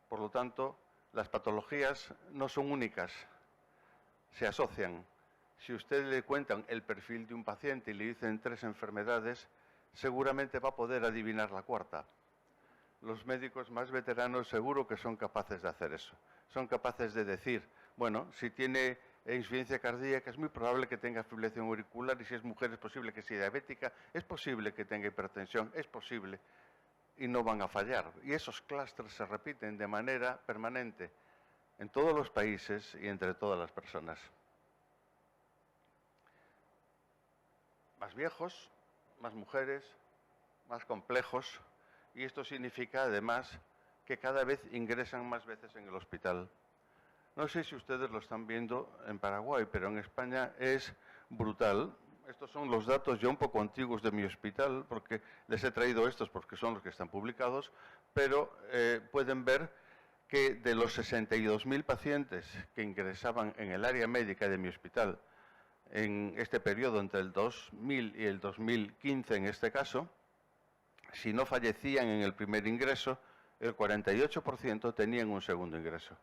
Por lo tanto, las patologías no son únicas, se asocian. Si usted le cuentan el perfil de un paciente y le dicen 3 enfermedades, seguramente va a poder adivinar la cuarta. Los médicos más veteranos seguro que son capaces de hacer eso. Son capaces de decir, bueno, si tiene insuficiencia cardíaca es muy probable que tenga fibrilación auricular y si es mujer es posible que sea diabética, es posible que tenga hipertensión, es posible y no van a fallar. Y esos clústeres se repiten de manera permanente en todos los países y entre todas las personas. Más viejos, más mujeres, más complejos, y esto significa además que cada vez ingresan más veces en el hospital. No sé si ustedes lo están viendo en Paraguay, pero en España es brutal. Estos son los datos ya un poco antiguos de mi hospital, porque les he traído estos porque son los que están publicados, pero pueden ver que de los 62.000 pacientes que ingresaban en el área médica de mi hospital en este periodo entre el 2000 y el 2015 en este caso, si no fallecían en el primer ingreso, el 48% tenían un segundo ingreso.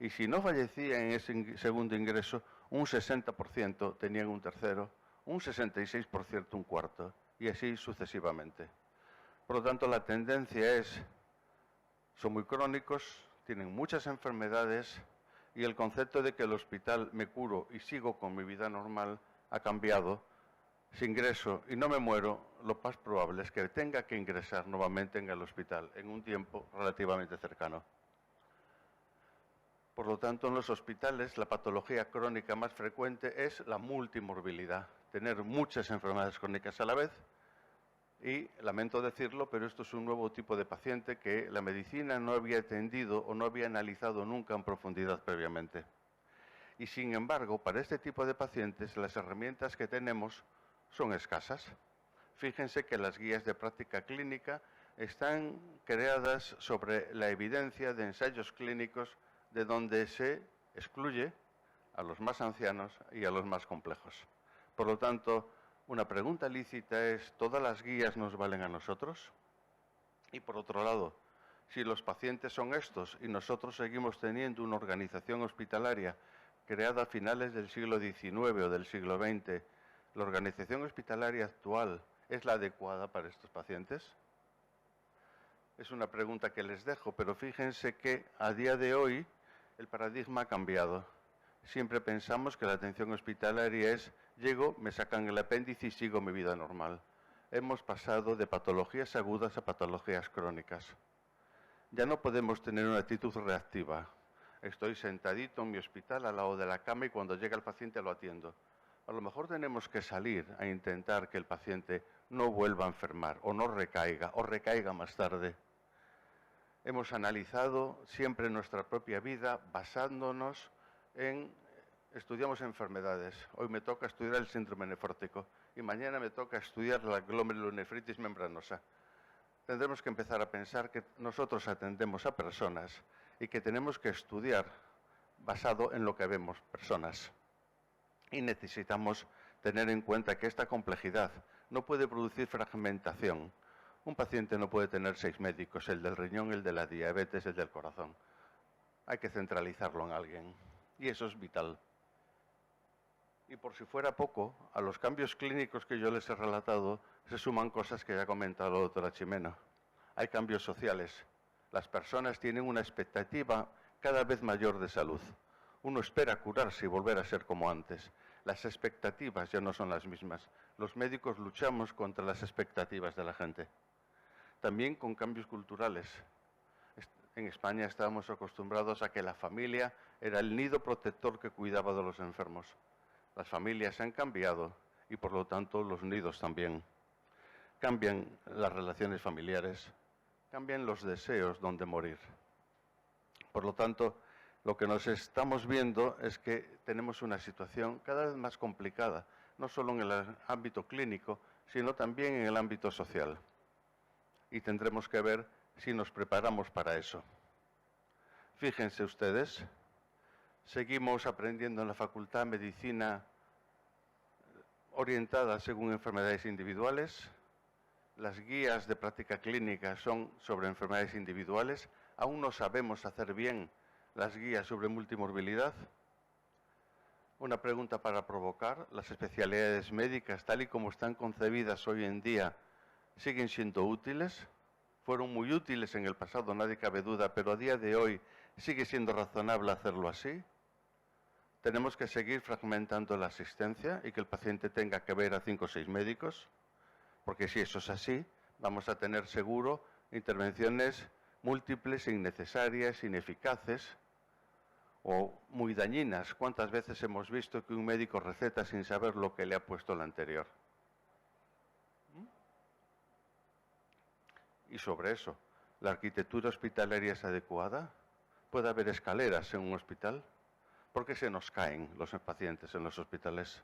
Y si no fallecían en ese segundo ingreso, un 60% tenían un tercero, un 66% un cuarto, y así sucesivamente. Por lo tanto, la tendencia es, son muy crónicos, tienen muchas enfermedades, y el concepto de que el hospital me curo y sigo con mi vida normal ha cambiado. Si ingreso y no me muero, lo más probable es que tenga que ingresar nuevamente en el hospital en un tiempo relativamente cercano. Por lo tanto, en los hospitales la patología crónica más frecuente es la multimorbilidad, tener muchas enfermedades crónicas a la vez. Y lamento decirlo, pero esto es un nuevo tipo de paciente que la medicina no había atendido o no había analizado nunca en profundidad previamente. Y sin embargo, para este tipo de pacientes, las herramientas que tenemos son escasas. Fíjense que las guías de práctica clínica están creadas sobre la evidencia de ensayos clínicos de donde se excluye a los más ancianos y a los más complejos. Por lo tanto, una pregunta lícita es, ¿todas las guías nos valen a nosotros? Y por otro lado, si los pacientes son estos y nosotros seguimos teniendo una organización hospitalaria creada a finales del siglo XIX o del siglo XX, ¿la organización hospitalaria actual es la adecuada para estos pacientes? Es una pregunta que les dejo, pero fíjense que a día de hoy el paradigma ha cambiado. Siempre pensamos que la atención hospitalaria es, llego, me sacan el apéndice y sigo mi vida normal. Hemos pasado de patologías agudas a patologías crónicas. Ya no podemos tener una actitud reactiva. Estoy sentadito en mi hospital al lado de la cama y cuando llega el paciente lo atiendo. A lo mejor tenemos que salir a intentar que el paciente no vuelva a enfermar o no recaiga o recaiga más tarde. Hemos analizado siempre nuestra propia vida basándonos estudiamos enfermedades. Hoy me toca estudiar el síndrome nefrótico y mañana me toca estudiar la glomerulonefritis membranosa. Tendremos que empezar a pensar que nosotros atendemos a personas y que tenemos que estudiar basado en lo que vemos, personas. Y necesitamos tener en cuenta que esta complejidad no puede producir fragmentación. Un paciente no puede tener 6 médicos, el del riñón, el de la diabetes, el del corazón. Hay que centralizarlo en alguien. Y eso es vital. Y por si fuera poco, a los cambios clínicos que yo les he relatado se suman cosas que ya ha comentado la doctora Chimeno. Hay cambios sociales. Las personas tienen una expectativa cada vez mayor de salud. Uno espera curarse y volver a ser como antes. Las expectativas ya no son las mismas. Los médicos luchamos contra las expectativas de la gente. También con cambios culturales. En España estábamos acostumbrados a que la familia era el nido protector que cuidaba de los enfermos. Las familias han cambiado y por lo tanto los nidos también. Cambian las relaciones familiares, cambian los deseos donde morir. Por lo tanto, lo que nos estamos viendo es que tenemos una situación cada vez más complicada, no solo en el ámbito clínico, sino también en el ámbito social. Y tendremos que ver si nos preparamos para eso. Fíjense ustedes, seguimos aprendiendo en la Facultad de Medicina orientada según enfermedades individuales. Las guías de práctica clínica son sobre enfermedades individuales. Aún no sabemos hacer bien las guías sobre multimorbilidad. Una pregunta para provocar. ¿Las especialidades médicas, tal y como están concebidas hoy en día, siguen siendo útiles? Fueron muy útiles en el pasado, nadie cabe duda, pero a día de hoy sigue siendo razonable hacerlo así. Tenemos que seguir fragmentando la asistencia y que el paciente tenga que ver a 5 o 6 médicos, porque si eso es así, vamos a tener seguro intervenciones múltiples, innecesarias, ineficaces o muy dañinas. ¿Cuántas veces hemos visto que un médico receta sin saber lo que le ha puesto el anterior? Y sobre eso, ¿la arquitectura hospitalaria es adecuada? ¿Puede haber escaleras en un hospital? ¿Por qué se nos caen los pacientes en los hospitales?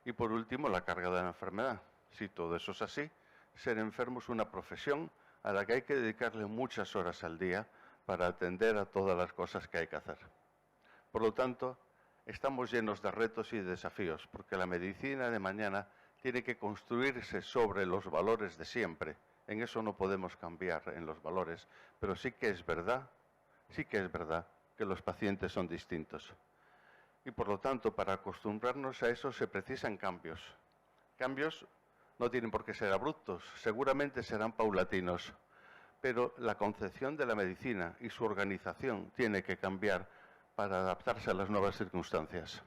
Y por último, la carga de la enfermedad. Si todo eso es así, ser enfermo es una profesión a la que hay que dedicarle muchas horas al día para atender a todas las cosas que hay que hacer. Por lo tanto, estamos llenos de retos y de desafíos, porque la medicina de mañana tiene que construirse sobre los valores de siempre, En eso no podemos cambiar en los valores, pero sí que es verdad que los pacientes son distintos. Y por lo tanto, para acostumbrarnos a eso se precisan cambios. Cambios no tienen por qué ser abruptos, seguramente serán paulatinos, pero la concepción de la medicina y su organización tiene que cambiar para adaptarse a las nuevas circunstancias.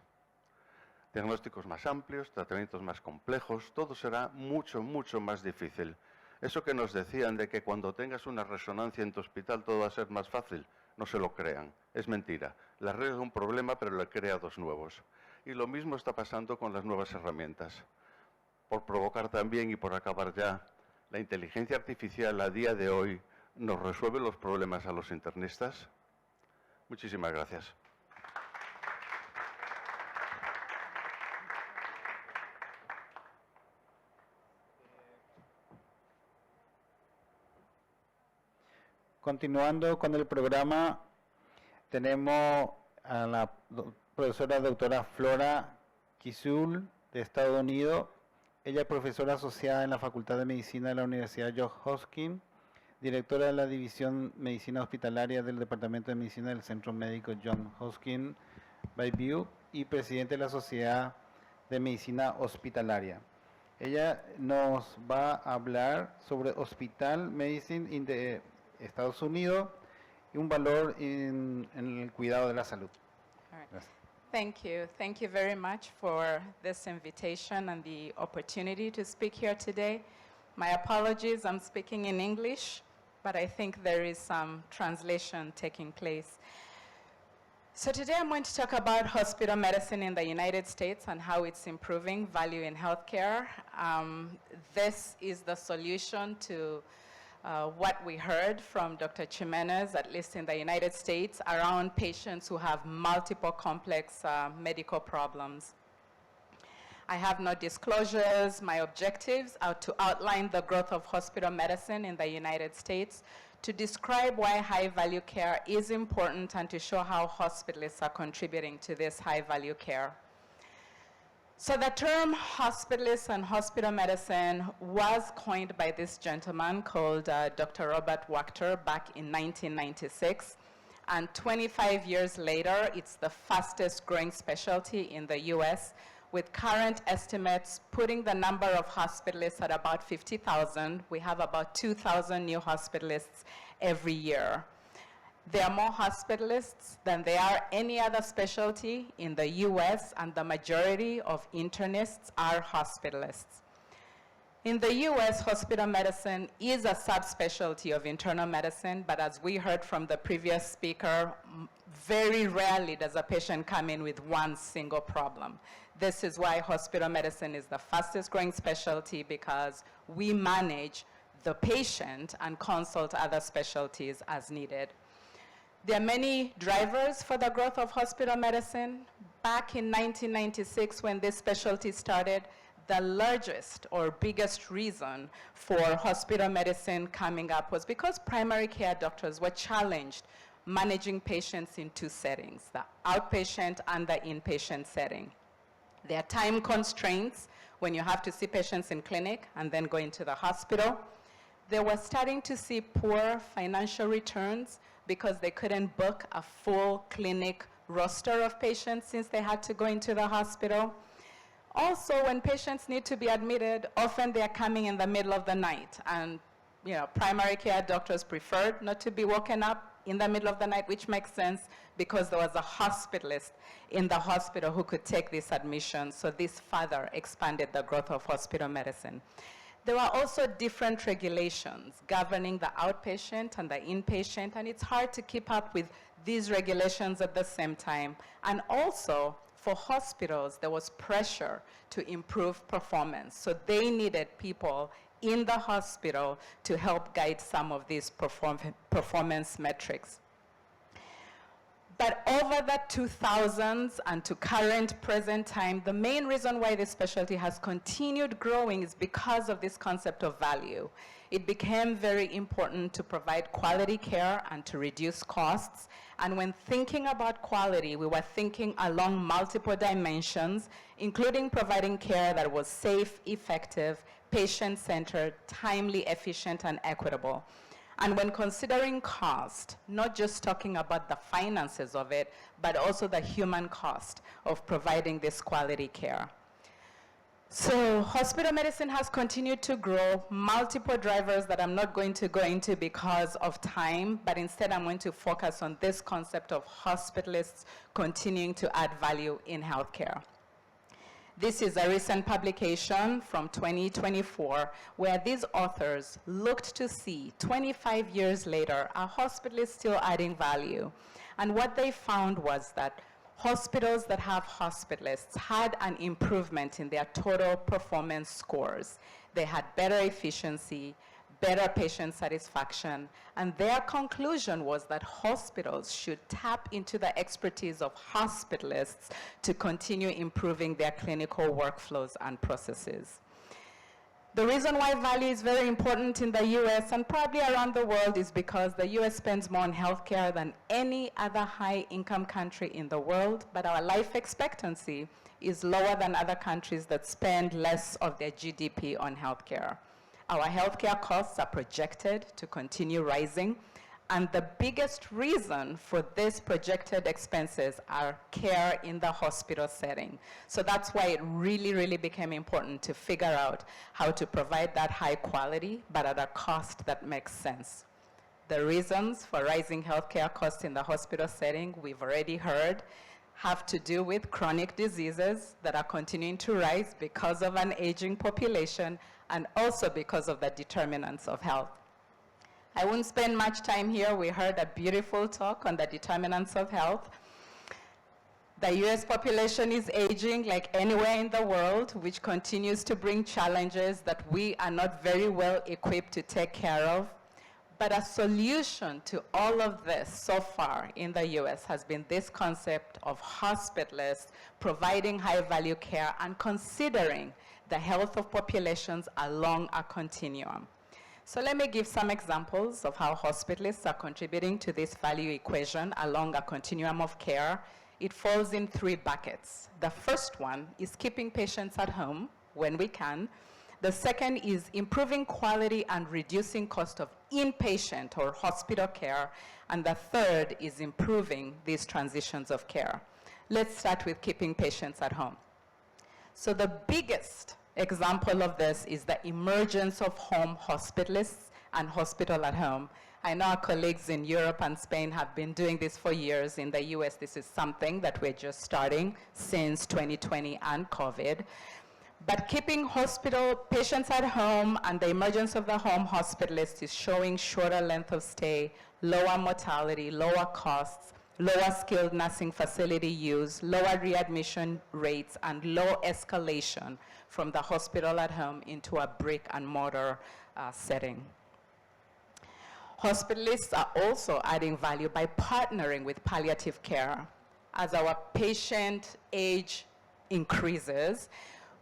Diagnósticos más amplios, tratamientos más complejos, todo será mucho, mucho más difícil. Eso que nos decían de que cuando tengas una resonancia en tu hospital todo va a ser más fácil, no se lo crean, es mentira. Le arregla un problema pero le crea dos nuevos. Y lo mismo está pasando con las nuevas herramientas. Por provocar también y por acabar ya, la inteligencia artificial a día de hoy nos resuelve los problemas a los internistas. Muchísimas gracias. Continuando con el programa, tenemos a la profesora doctora Flora Kisul de Estados Unidos. Ella es profesora asociada en la Facultad de Medicina de la Universidad Johns Hopkins, directora de la División Medicina Hospitalaria del Departamento de Medicina del Centro Médico Johns Hopkins Bayview y presidente de la Sociedad de Medicina Hospitalaria. Ella nos va a hablar sobre Hospital Medicine de Estados Unidos y un valor en el cuidado de la salud. All right. Gracias. Thank you very much for this invitation and the opportunity to speak here today. My apologies, I'm speaking in English, but I think there is some translation taking place. So today I'm going to talk about hospital medicine in the United States and how it's improving value in healthcare. This is the solution to what we heard from Dr. Jimenez, at least in the United States, around patients who have multiple complex medical problems. I have no disclosures. My objectives are to outline the growth of hospital medicine in the United States, to describe why high-value care is important, and to show how hospitalists are contributing to this high-value care. So the term hospitalist and hospital medicine was coined by this gentleman called Dr. Robert Wachter back in 1996. And 25 years later, it's the fastest growing specialty in the US, with current estimates putting the number of hospitalists at about 50,000. We have about 2,000 new hospitalists every year. There are more hospitalists than there are any other specialty in the US, and the majority of internists are hospitalists. In the US, hospital medicine is a subspecialty of internal medicine, but as we heard from the previous speaker, very rarely does a patient come in with one single problem. This is why hospital medicine is the fastest growing specialty, because we manage the patient and consult other specialties as needed. There are many drivers for the growth of hospital medicine. Back in 1996, when this specialty started, the largest or biggest reason for hospital medicine coming up was because primary care doctors were challenged managing patients in two settings, the outpatient and the inpatient setting. There are time constraints when you have to see patients in clinic and then go into the hospital. They were starting to see poor financial returns because they couldn't book a full clinic roster of patients since they had to go into the hospital. Also, when patients need to be admitted, often they are coming in the middle of the night, and primary care doctors preferred not to be woken up in the middle of the night, which makes sense because there was a hospitalist in the hospital who could take this admission. So this further expanded the growth of hospital medicine. There are also different regulations governing the outpatient and the inpatient, and it's hard to keep up with these regulations at the same time. And also, for hospitals, there was pressure to improve performance. So they needed people in the hospital to help guide some of these performance metrics. But over the 2000s and to current present time, the main reason why this specialty has continued growing is because of this concept of value. It became very important to provide quality care and to reduce costs. And when thinking about quality, we were thinking along multiple dimensions, including providing care that was safe, effective, patient-centered, timely, efficient, and equitable. And when considering cost, not just talking about the finances of it, but also the human cost of providing this quality care. So hospital medicine has continued to grow, multiple drivers that I'm not going to go into because of time, but instead I'm going to focus on this concept of hospitalists continuing to add value in healthcare. This is a recent publication from 2024 where these authors looked to see 25 years later, are hospitalists still adding value? And what they found was that hospitals that have hospitalists had an improvement in their total performance scores. They had better efficiency, better patient satisfaction, and their conclusion was that hospitals should tap into the expertise of hospitalists to continue improving their clinical workflows and processes. The reason why value is very important in the US and probably around the world is because the US spends more on healthcare than any other high-income country in the world, but our life expectancy is lower than other countries that spend less of their GDP on healthcare. Our healthcare costs are projected to continue rising, and the biggest reason for these projected expenses are care in the hospital setting. So that's why it really, really became important to figure out how to provide that high quality, but at a cost that makes sense. The reasons for rising healthcare costs in the hospital setting, we've already heard, have to do with chronic diseases that are continuing to rise because of an aging population and also because of the determinants of health. I won't spend much time here. We heard a beautiful talk on the determinants of health. The US population is aging like anywhere in the world, which continues to bring challenges that we are not very well equipped to take care of. But a solution to all of this so far in the US has been this concept of hospitalists providing high-value care and considering the health of populations along a continuum. So let me give some examples of how hospitalists are contributing to this value equation along a continuum of care. It falls in 3 buckets. The first one is keeping patients at home when we can. The second is improving quality and reducing cost of inpatient or hospital care. And the third is improving these transitions of care. Let's start with keeping patients at home. So the biggest example of this is the emergence of home hospitalists and hospital at home. I know our colleagues in Europe and Spain have been doing this for years. In the US, this is something that we're just starting since 2020 and COVID. But keeping hospital patients at home and the emergence of the home hospitalist is showing shorter length of stay, lower mortality, lower costs, lower skilled nursing facility use, lower readmission rates, and low escalation from the hospital at home into a brick and mortar setting. Hospitalists are also adding value by partnering with palliative care. As our patient age increases,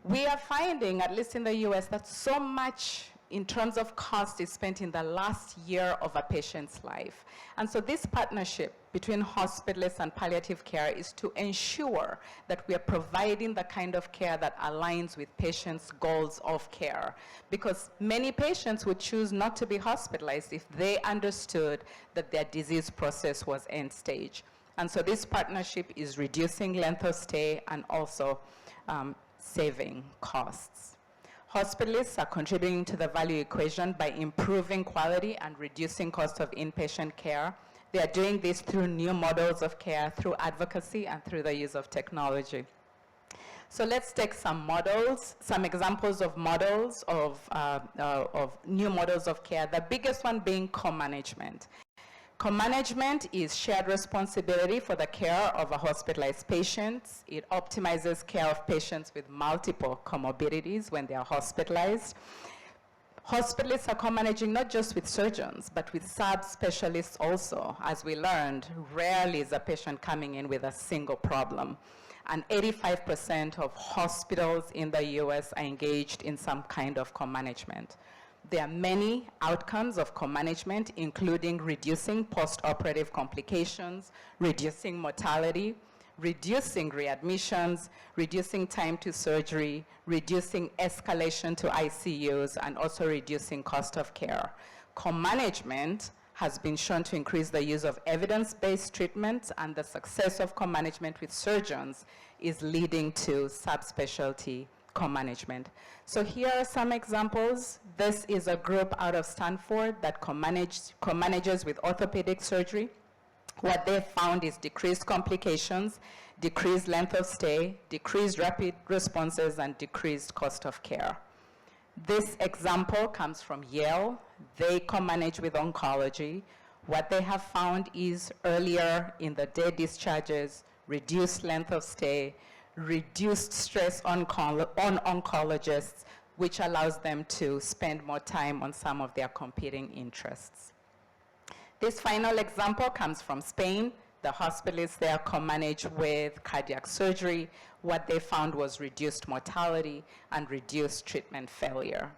we are finding, at least in the US, that so much in terms of cost is spent in the last year of a patient's life. And so this partnership between hospitalists and palliative care is to ensure that we are providing the kind of care that aligns with patients' goals of care. Because many patients would choose not to be hospitalized if they understood that their disease process was end stage. And so this partnership is reducing length of stay and also saving costs. Hospitalists are contributing to the value equation by improving quality and reducing cost of inpatient care. They are doing this through new models of care, through advocacy, and through the use of technology. So let's take some models, some examples of models of new models of care, the biggest one being co-management. Co-management is shared responsibility for the care of a hospitalized patient. It optimizes care of patients with multiple comorbidities when they are hospitalized. Hospitalists are co-managing not just with surgeons, but with subspecialists also. As we learned, rarely is a patient coming in with a single problem. And 85% of hospitals in the US are engaged in some kind of co-management. There are many outcomes of co-management, including reducing post-operative complications, reducing mortality, reducing readmissions, reducing time to surgery, reducing escalation to ICUs, and also reducing cost of care. Co-management has been shown to increase the use of evidence-based treatments, and the success of co-management with surgeons is leading to subspecialty co-management. So here are some examples. This is a group out of Stanford that co-manages with orthopedic surgery. What they found is decreased complications, decreased length of stay, decreased rapid responses, and decreased cost of care. This example comes from Yale. They co-manage with oncology. What they have found is earlier in the day discharges, reduced length of stay, reduced stress on oncologists, which allows them to spend more time on some of their competing interests. This final example comes from Spain. The hospitalists there co-manage with cardiac surgery. What they found was reduced mortality and reduced treatment failure.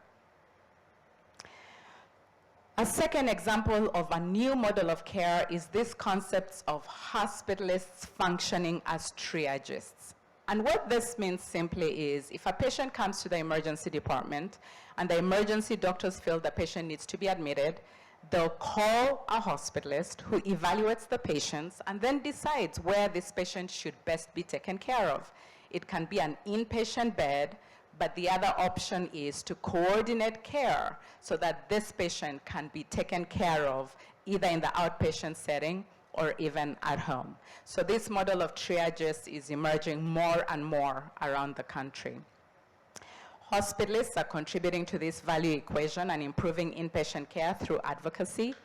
A second example of a new model of care is this concept of hospitalists functioning as triagists. And what this means simply is, if a patient comes to the emergency department and the emergency doctors feel the patient needs to be admitted, they'll call a hospitalist who evaluates the patients and then decides where this patient should best be taken care of. It can be an inpatient bed, but the other option is to coordinate care so that this patient can be taken care of either in the outpatient setting or even at home. So this model of triages is emerging more and more around the country. Hospitalists are contributing to this value equation and improving inpatient care through advocacy.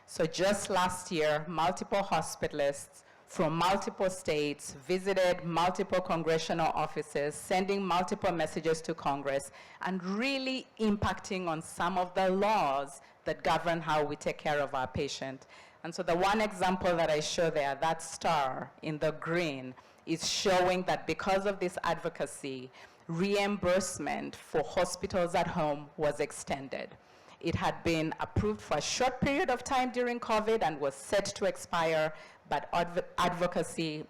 So just last year, multiple hospitalists from multiple states visited multiple congressional offices, sending multiple messages to Congress, and really impacting on some of the laws that govern how we take care of our patient. And so the one example that I show there, that star in the green, is showing that because of this advocacy, reimbursement for hospitals at home was extended. It had been approved for a short period of time during COVID and was set to expire, but advocacy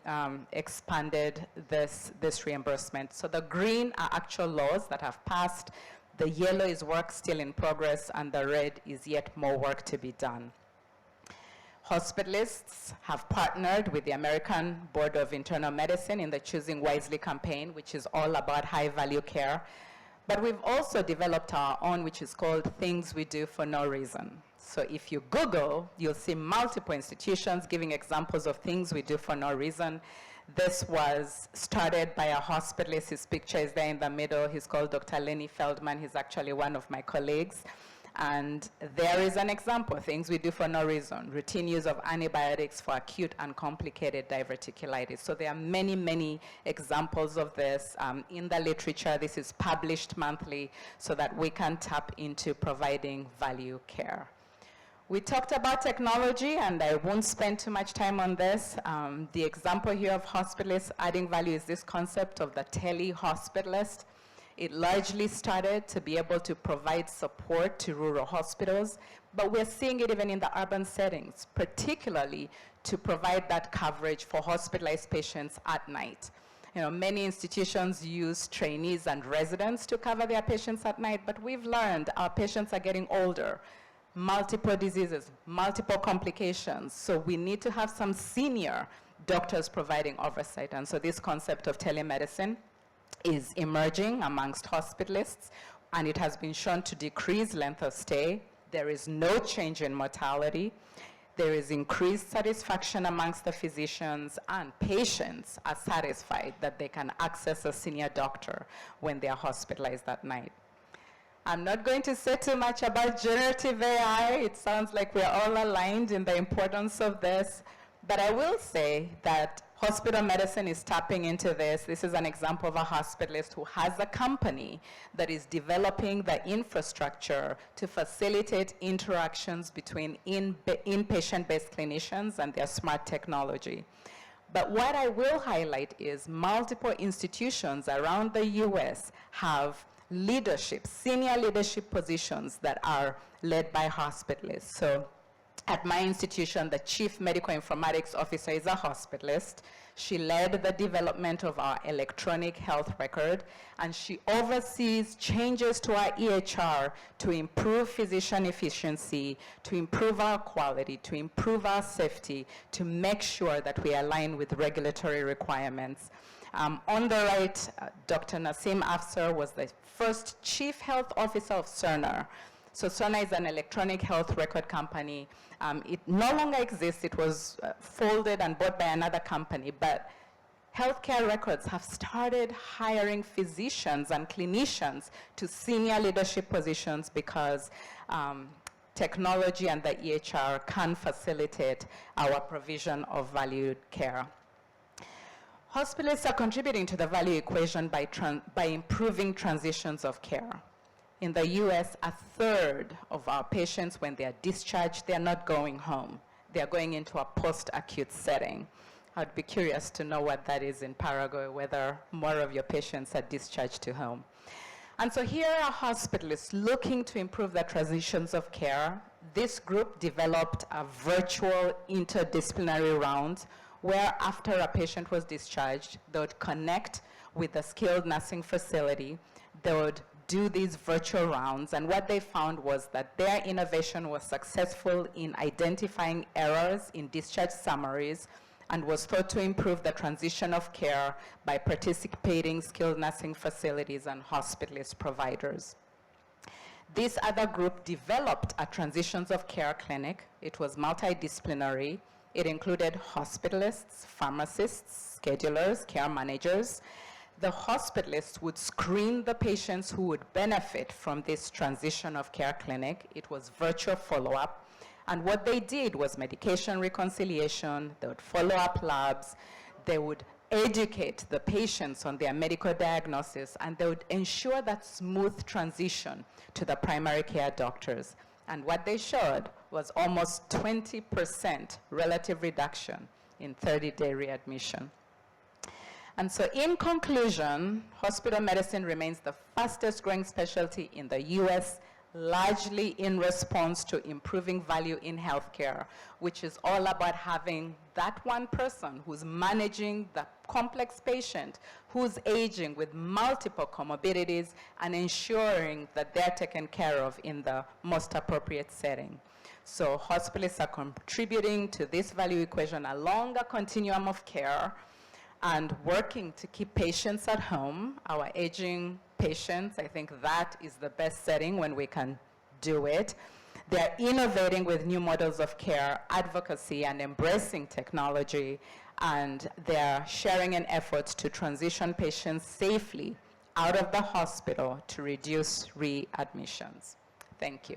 expanded this reimbursement. So the green are actual laws that have passed, the yellow is work still in progress, and the red is yet more work to be done. Hospitalists have partnered with the American Board of Internal Medicine in the Choosing Wisely campaign, which is all about high-value care. But we've also developed our own, which is called Things We Do for No Reason. So if you Google, you'll see multiple institutions giving examples of things we do for no reason. This was started by a hospitalist. His picture is there in the middle. He's called Dr. Lenny Feldman. He's actually one of my colleagues. And there is an example, things we do for no reason, routine use of antibiotics for acute and complicated diverticulitis. So there are many, many examples of this in the literature. This is published monthly so that we can tap into providing value care. We talked about technology, and I won't spend too much time on this. The example here of hospitalists adding value is this concept of the tele-hospitalist. It largely started to be able to provide support to rural hospitals, but we're seeing it even in the urban settings, particularly to provide that coverage for hospitalized patients at night. You know, many institutions use trainees and residents to cover their patients at night, but we've learned our patients are getting older, multiple diseases, multiple complications, so we need to have some senior doctors providing oversight. And so this concept of telemedicine is emerging amongst hospitalists, and it has been shown to decrease length of stay. There is no change in mortality. There is increased satisfaction amongst the physicians, and patients are satisfied that they can access a senior doctor when they are hospitalized at night. I'm not going to say too much about generative AI. It sounds like we're all aligned in the importance of this, but I will say that Hospital medicine is tapping into this. This is an example of a hospitalist who has a company that is developing the infrastructure to facilitate interactions between inpatient-based clinicians and their smart technology. But what I will highlight is multiple institutions around the US have leadership, senior leadership positions that are led by hospitalists. So at my institution, the chief medical informatics officer is a hospitalist. She led the development of our electronic health record, and she oversees changes to our EHR to improve physician efficiency, to improve our quality, to improve our safety, to make sure that we align with regulatory requirements. On the right, Dr. Nassim Afsar was the first chief health officer of Cerner. So Cerner is an electronic health record company. It no longer exists. It was folded and bought by another company, but healthcare records have started hiring physicians and clinicians to senior leadership positions because technology and the EHR can facilitate our provision of valued care. Hospitalists are contributing to the value equation by improving transitions of care. In the US, a third of our patients, when they are discharged, they are not going home. They are going into a post-acute setting. I'd be curious to know what that is in Paraguay, whether more of your patients are discharged to home. And so here are hospitalists looking to improve the transitions of care. This group developed a virtual interdisciplinary round where after a patient was discharged, they would connect with a skilled nursing facility. They would do these virtual rounds, and what they found was that their innovation was successful in identifying errors in discharge summaries and was thought to improve the transition of care by participating skilled nursing facilities and hospitalist providers. This other group developed a transitions of care clinic. It was multidisciplinary. It included hospitalists, pharmacists, schedulers, care managers. The hospitalists would screen the patients who would benefit from this transition of care clinic. It was virtual follow-up. And what they did was medication reconciliation. They would follow up labs. They would educate the patients on their medical diagnosis, and they would ensure that smooth transition to the primary care doctors. And what they showed was almost 20% relative reduction in 30-day readmission. And so in conclusion, hospital medicine remains the fastest growing specialty in the US, largely in response to improving value in healthcare, which is all about having that one person who's managing the complex patient, who's aging with multiple comorbidities, and ensuring that they're taken care of in the most appropriate setting. So hospitalists are contributing to this value equation along a continuum of care and working to keep patients at home, our aging patients. I think that is the best setting when we can do it. They're innovating with new models of care, advocacy, and embracing technology, and they're sharing in efforts to transition patients safely out of the hospital to reduce readmissions. Thank you.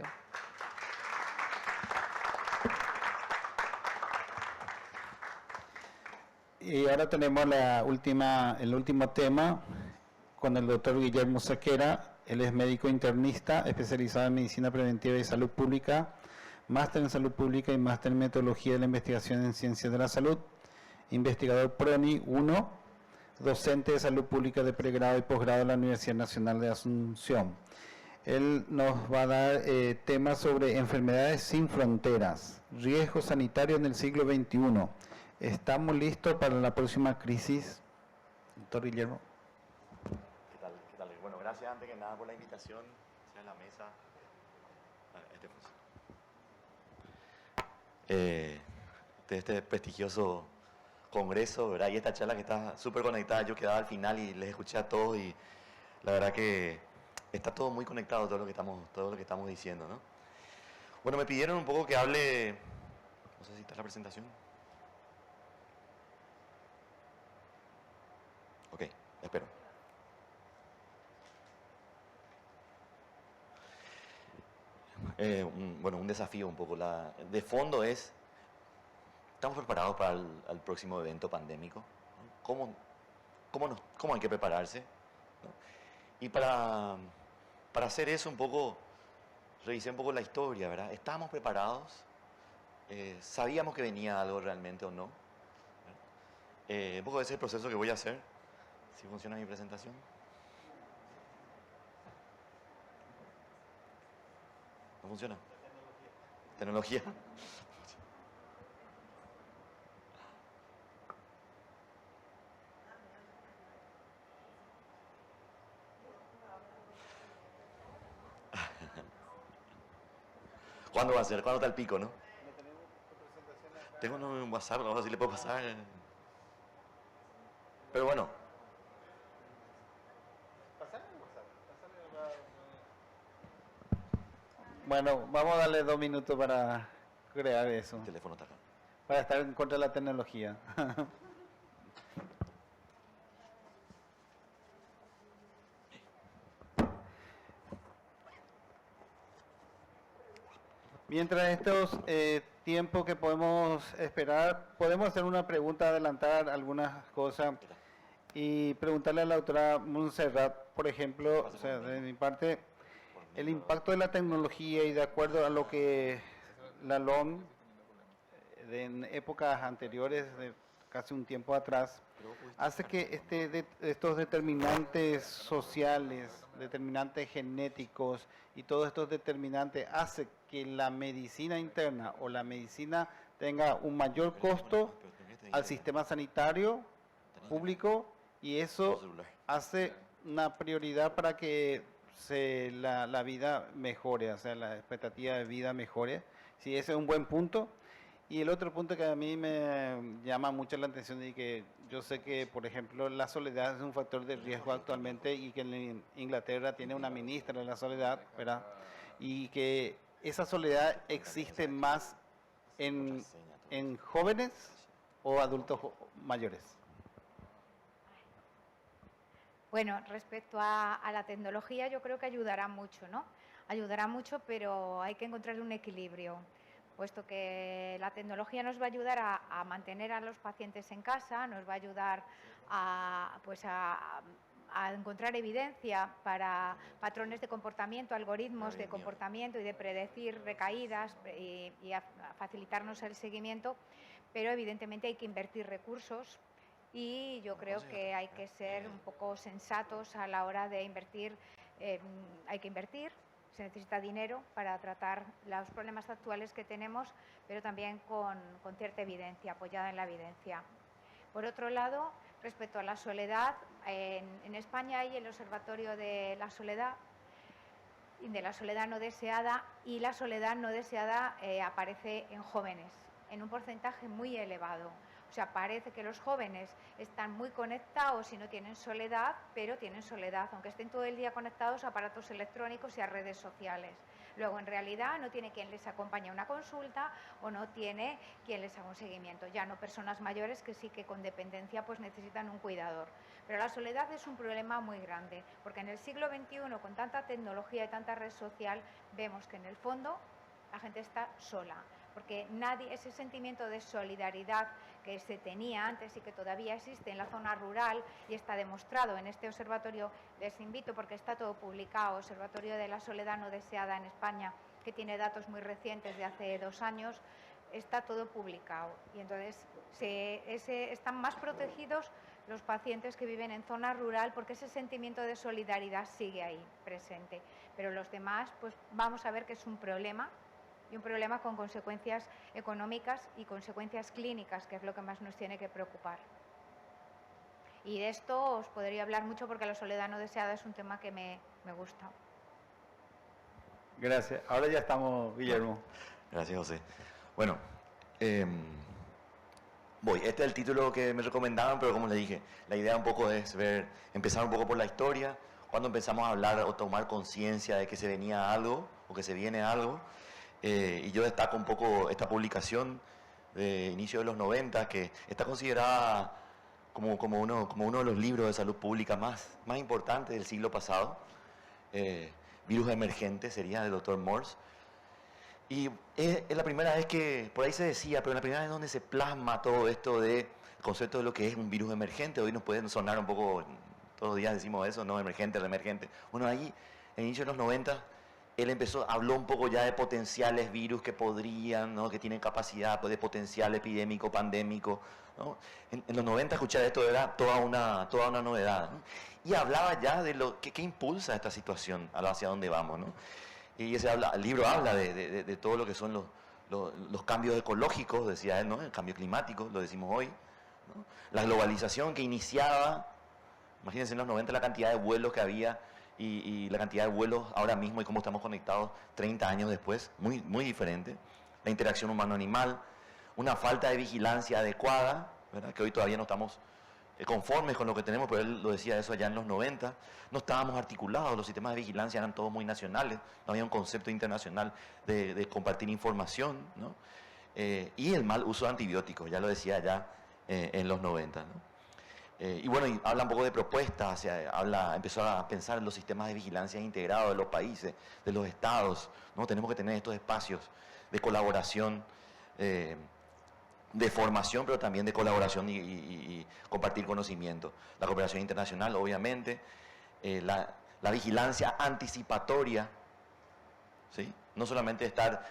Y ahora tenemos el último tema con el doctor Guillermo Sequera. Él es médico internista, especializado en medicina preventiva y salud pública, máster en salud pública y máster en metodología de la investigación en ciencias de la salud, investigador PRONI 1, docente de salud pública de pregrado y posgrado en la Universidad Nacional de Asunción. Él nos va a dar temas sobre enfermedades sin fronteras, riesgos sanitarios en el siglo XXI. ¿Estamos listos para la próxima crisis? Doctor Guillermo. ¿Qué tal? Bueno, gracias antes que nada por la invitación a la mesa. De este prestigioso congreso, ¿verdad? Y esta charla que está súper conectada, yo quedaba al final y les escuché a todos y la verdad que está todo muy conectado, todo lo que estamos diciendo, ¿no? Bueno, me pidieron un poco que hable, no sé si está la presentación. Ok, espero. Un desafío un poco. De fondo es ¿Estamos preparados para el próximo evento pandémico? ¿no? ¿Cómo hay que prepararse? ¿no? Y para hacer eso un poco, revisé un poco la historia, ¿verdad? ¿Estábamos preparados? ¿Sabíamos que venía algo realmente o no? Un poco de ese proceso que voy a hacer. Si funciona mi presentación. ¿No funciona? Tecnología. ¿Cuándo va a ser? ¿Cuándo está el pico, no? Tengo un WhatsApp, no sé si le puedo pasar. Pero bueno. Bueno, vamos a darle 2 minutos para crear eso, El teléfono está acá. para estar en contra de la tecnología. Mientras estos tiempos que podemos esperar, podemos hacer una pregunta, adelantar algunas cosas y preguntarle a la doctora Montserrat, por ejemplo, o sea, de mi parte, el impacto de la tecnología y de acuerdo a lo que la LOM en épocas anteriores, de casi un tiempo atrás, hace que estos determinantes sociales, determinantes genéticos y todos estos determinantes hace que la medicina interna o la medicina tenga un mayor costo al sistema sanitario público y eso hace una prioridad para que la vida mejore, o sea, la expectativa de vida mejore. Sí, ese es un buen punto. Y el otro punto que a mí me llama mucho la atención es que yo sé que, por ejemplo, la soledad es un factor de riesgo actualmente y que en Inglaterra tiene una ministra de la soledad, ¿verdad? Y que esa soledad existe más en jóvenes o adultos mayores. Bueno, respecto a la tecnología, yo creo que ayudará mucho, ¿no? Ayudará mucho, pero hay que encontrar un equilibrio, puesto que la tecnología nos va a ayudar a mantener a los pacientes en casa, nos va a ayudar a encontrar evidencia para patrones de comportamiento, algoritmos de comportamiento y de predecir recaídas y a facilitarnos el seguimiento, pero evidentemente hay que invertir recursos y yo creo que hay que ser un poco sensatos a la hora de invertir. Hay que invertir, se necesita dinero para tratar los problemas actuales que tenemos, pero también con cierta evidencia, apoyada en la evidencia. Por otro lado, respecto a la soledad, en España hay el Observatorio de la Soledad no deseada, y la soledad no deseada aparece en jóvenes, en un porcentaje muy elevado. O sea, parece que los jóvenes están muy conectados y no tienen soledad, pero tienen soledad, aunque estén todo el día conectados a aparatos electrónicos y a redes sociales. Luego, en realidad, no tiene quien les acompañe a una consulta o no tiene quien les haga un seguimiento. Ya no personas mayores que sí que con dependencia pues necesitan un cuidador. Pero la soledad es un problema muy grande, porque en el siglo XXI, con tanta tecnología y tanta red social, vemos que en el fondo la gente está sola. Porque ese sentimiento de solidaridad que se tenía antes y que todavía existe en la zona rural y está demostrado en este observatorio, les invito porque está todo publicado, Observatorio de la Soledad no deseada en España, que tiene datos muy recientes de hace 2 años, está todo publicado. Y entonces están más protegidos los pacientes que viven en zona rural porque ese sentimiento de solidaridad sigue ahí presente. Pero los demás, pues vamos a ver que es un problema, y un problema con consecuencias económicas y consecuencias clínicas, que es lo que más nos tiene que preocupar. Y de esto os podría hablar mucho porque la soledad no deseada es un tema que me gusta. Gracias. Ahora ya estamos, Guillermo. Gracias, José. Bueno, este es el título que me recomendaban, pero como les dije, la idea un poco es empezar un poco por la historia, cuando empezamos a hablar o tomar conciencia de que se venía algo o que se viene algo. Y yo destaco un poco esta publicación de inicio de los 90, que está considerada como uno de los libros de salud pública más importantes del siglo pasado. Virus emergente sería del Dr. Morse. Y es la primera vez que, por ahí se decía, pero la primera vez donde se plasma todo esto del concepto de lo que es un virus emergente. Hoy nos puede sonar un poco, todos los días decimos eso, ¿no? Emergente, reemergente. Bueno, ahí, en el inicio de los 90, él habló un poco ya de potenciales virus que podrían, ¿no? Que tienen capacidad de potencial epidémico, pandémico, ¿no? En los 90 escuchar esto era toda una novedad, ¿no? Y hablaba ya de lo que impulsa esta situación, hacia dónde vamos, ¿no? Y el libro habla de todo lo que son los cambios ecológicos, decía él, ¿no? El cambio climático, lo decimos hoy, ¿no? La globalización que iniciaba, imagínense en los 90 la cantidad de vuelos que había y la cantidad de vuelos ahora mismo y cómo estamos conectados 30 años después, muy, muy diferente. La interacción humano-animal, una falta de vigilancia adecuada, ¿verdad? Que hoy todavía no estamos conformes con lo que tenemos, pero él lo decía eso allá en los 90, no estábamos articulados, los sistemas de vigilancia eran todos muy nacionales, no había un concepto internacional de compartir información, ¿no? Y el mal uso de antibióticos, ya lo decía allá en los 90, ¿no? Y bueno, y habla un poco de propuestas, empezó a pensar en los sistemas de vigilancia integrados de los países, de los estados, ¿no? Tenemos que tener estos espacios de colaboración, de formación, pero también de colaboración y compartir conocimiento. La cooperación internacional, obviamente, la vigilancia anticipatoria, ¿sí? No solamente estar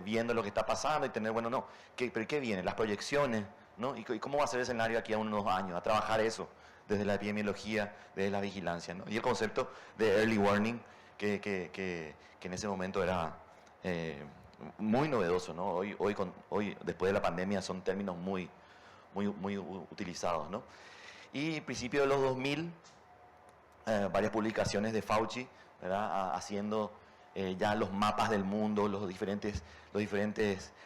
viendo lo que está pasando y tener, bueno, no, pero ¿qué viene? Las proyecciones, ¿no? ¿Y cómo va a ser el escenario aquí a unos años? A trabajar eso, desde la epidemiología, desde la vigilancia, ¿no? Y el concepto de early warning, que en ese momento era muy novedoso, ¿no? Hoy, después de la pandemia, son términos muy utilizados, ¿no? Y a principios de los 2000, varias publicaciones de Fauci, ¿verdad? Haciendo ya los mapas del mundo, los diferentes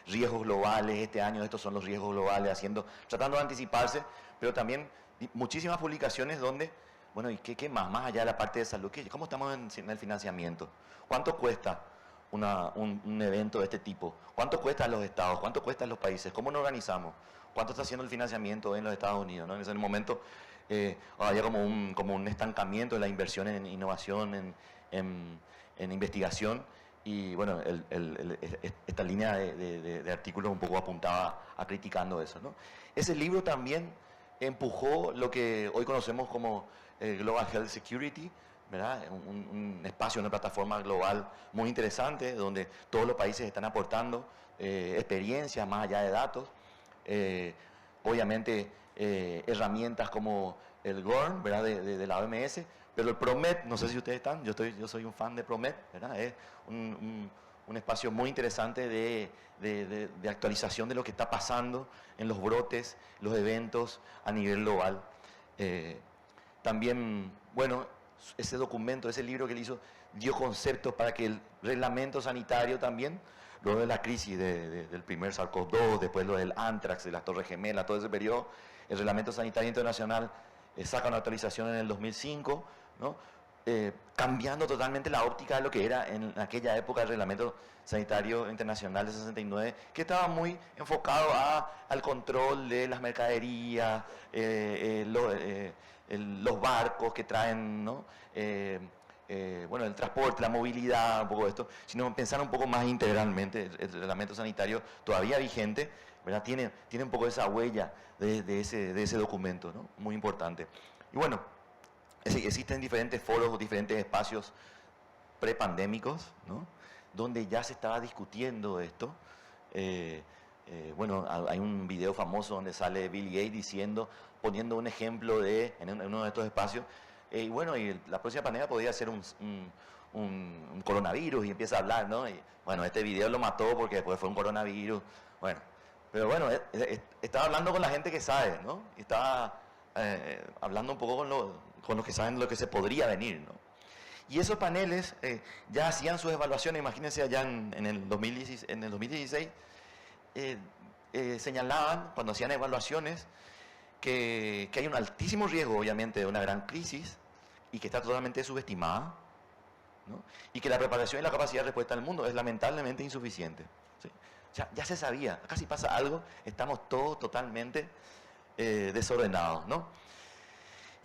riesgos globales. Este año estos son los riesgos globales, tratando de anticiparse, pero también muchísimas publicaciones donde, bueno, ¿y qué más? Más allá de la parte de salud, ¿cómo estamos en el financiamiento? ¿Cuánto cuesta un evento de este tipo? ¿Cuánto cuesta a los estados? ¿Cuánto cuesta a los países? ¿Cómo nos organizamos? ¿Cuánto está haciendo el financiamiento en los Estados Unidos, ¿no? En ese momento había como un estancamiento de la inversión en innovación, en investigación, y bueno, esta línea de artículos un poco apuntaba a criticando eso, ¿no? Ese libro también empujó lo que hoy conocemos como Global Health Security, ¿verdad? Un espacio, una plataforma global muy interesante, donde todos los países están aportando experiencias más allá de datos, obviamente herramientas como el GORN, ¿verdad? De la OMS, pero el PROMET, no sé si ustedes están, yo soy un fan de PROMET, ¿verdad? Es un espacio muy interesante de actualización de lo que está pasando en los brotes, los eventos a nivel global. También, bueno, ese documento, ese libro que él hizo, dio conceptos para que el reglamento sanitario también, luego de la crisis del primer SARS-CoV-2, después lo del Anthrax, de las Torres Gemelas, todo ese periodo, el reglamento sanitario internacional saca una actualización en el 2005, ¿no? Cambiando totalmente la óptica de lo que era en aquella época el reglamento sanitario internacional de 69, que estaba muy enfocado al control de las mercaderías, los barcos que traen, ¿no? Bueno, el transporte, la movilidad, un poco de esto, sino pensar un poco más integralmente. El reglamento sanitario todavía vigente, ¿verdad? Tiene un poco esa huella de ese documento, ¿no? Muy importante. Y bueno, existen diferentes foros, diferentes espacios prepandémicos, ¿no? Donde ya se estaba discutiendo esto. Bueno, hay un video famoso donde sale Bill Gates poniendo un ejemplo en uno de estos espacios. Y bueno, y la próxima pandemia podría ser un coronavirus, y empieza a hablar, ¿no? Y bueno, este video lo mató porque después fue un coronavirus. Bueno, pero bueno, estaba hablando con la gente que sabe, ¿no? Y estaba hablando un poco con los que saben lo que se podría venir, ¿no? Y esos paneles ya hacían sus evaluaciones. Imagínense allá en el 2016, señalaban, cuando hacían evaluaciones, que hay un altísimo riesgo, obviamente, de una gran crisis y que está totalmente subestimada, ¿no? Y que la preparación y la capacidad de respuesta del mundo es lamentablemente insuficiente, ¿sí? O sea, ya se sabía, acá si pasa algo, estamos todos totalmente desordenados, ¿no?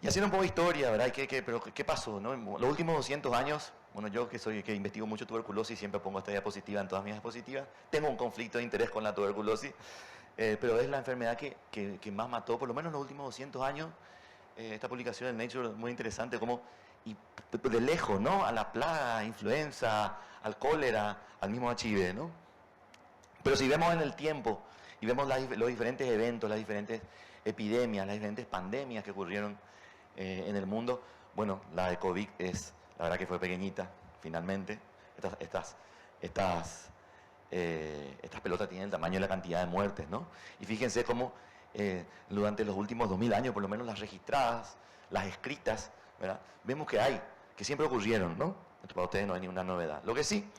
Y haciendo un poco de historia, ¿verdad? Pero ¿qué pasó? ¿No? Los últimos 200 años, bueno, yo que investigo mucho tuberculosis, siempre pongo esta diapositiva en todas mis diapositivas, tengo un conflicto de interés con la tuberculosis, pero es la enfermedad que más mató, por lo menos en los últimos 200 años. Esta publicación en Nature es muy interesante, como y de lejos, ¿no? A la plaga, influenza, al cólera, al mismo HIV, ¿no? Pero si vemos en el tiempo y vemos los diferentes eventos, las diferentes epidemias, las diferentes pandemias que ocurrieron en el mundo, bueno, la de COVID la verdad que fue pequeñita, finalmente. Estas pelotas tienen el tamaño y la cantidad de muertes, ¿no? Y fíjense cómo durante los últimos 2000 años, por lo menos las registradas, las escritas, ¿verdad? Vemos que siempre ocurrieron, ¿no? Esto para ustedes no hay ninguna novedad. Lo que sí,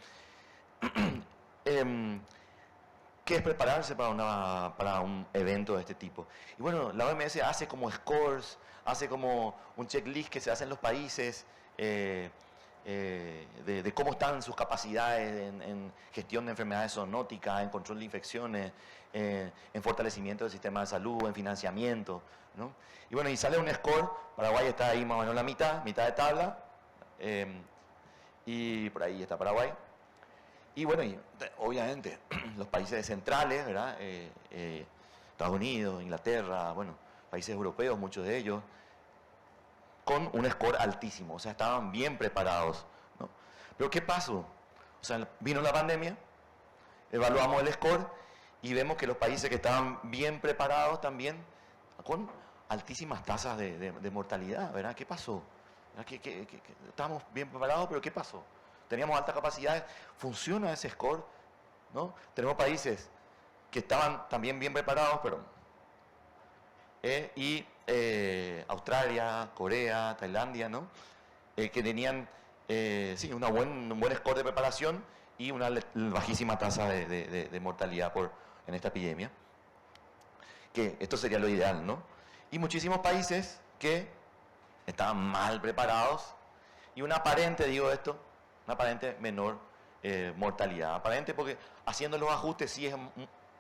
que es prepararse para un evento de este tipo. Y bueno, la OMS hace como scores, hace como un checklist que se hace en los países de cómo están sus capacidades en gestión de enfermedades zoonóticas, en control de infecciones, en fortalecimiento del sistema de salud, en financiamiento, ¿no? Y bueno, y sale un score, Paraguay está ahí más o menos la mitad de tabla, y por ahí está Paraguay. Y bueno, y obviamente los países centrales, ¿verdad? Estados Unidos, Inglaterra, bueno, países europeos, muchos de ellos, con un score altísimo, o sea, estaban bien preparados, ¿no? Pero ¿qué pasó? O sea, vino la pandemia, evaluamos el score y vemos que los países que estaban bien preparados también, con altísimas tasas de mortalidad, ¿verdad? ¿Qué pasó? Estábamos bien preparados, pero ¿qué pasó? Teníamos altas capacidades, funciona ese score, ¿no? Tenemos países que estaban también bien preparados, pero Australia, Corea, Tailandia, ¿no? Que tenían sí, un buen score de preparación y una bajísima tasa de mortalidad en esta epidemia. Que esto sería lo ideal, ¿no? Y muchísimos países que estaban mal preparados y una aparente menor mortalidad. Aparente porque haciendo los ajustes sí es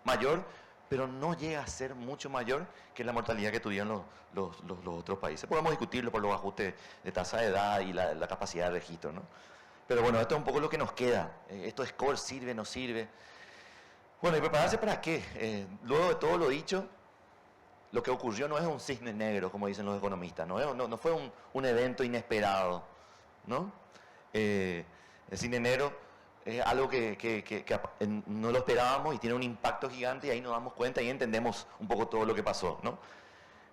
mayor, pero no llega a ser mucho mayor que la mortalidad que tuvieron los otros países. Podemos discutirlo por los ajustes de tasa de edad y la capacidad de registro, ¿no? Pero bueno, esto es un poco lo que nos queda. ¿Esto score sirve, no sirve? Bueno, ¿y prepararse para qué? Luego de todo lo dicho, lo que ocurrió no es un cisne negro, como dicen los economistas, no fue un evento inesperado, ¿no? El cisne negro es algo que no lo esperábamos y tiene un impacto gigante y ahí nos damos cuenta y entendemos un poco todo lo que pasó, ¿no?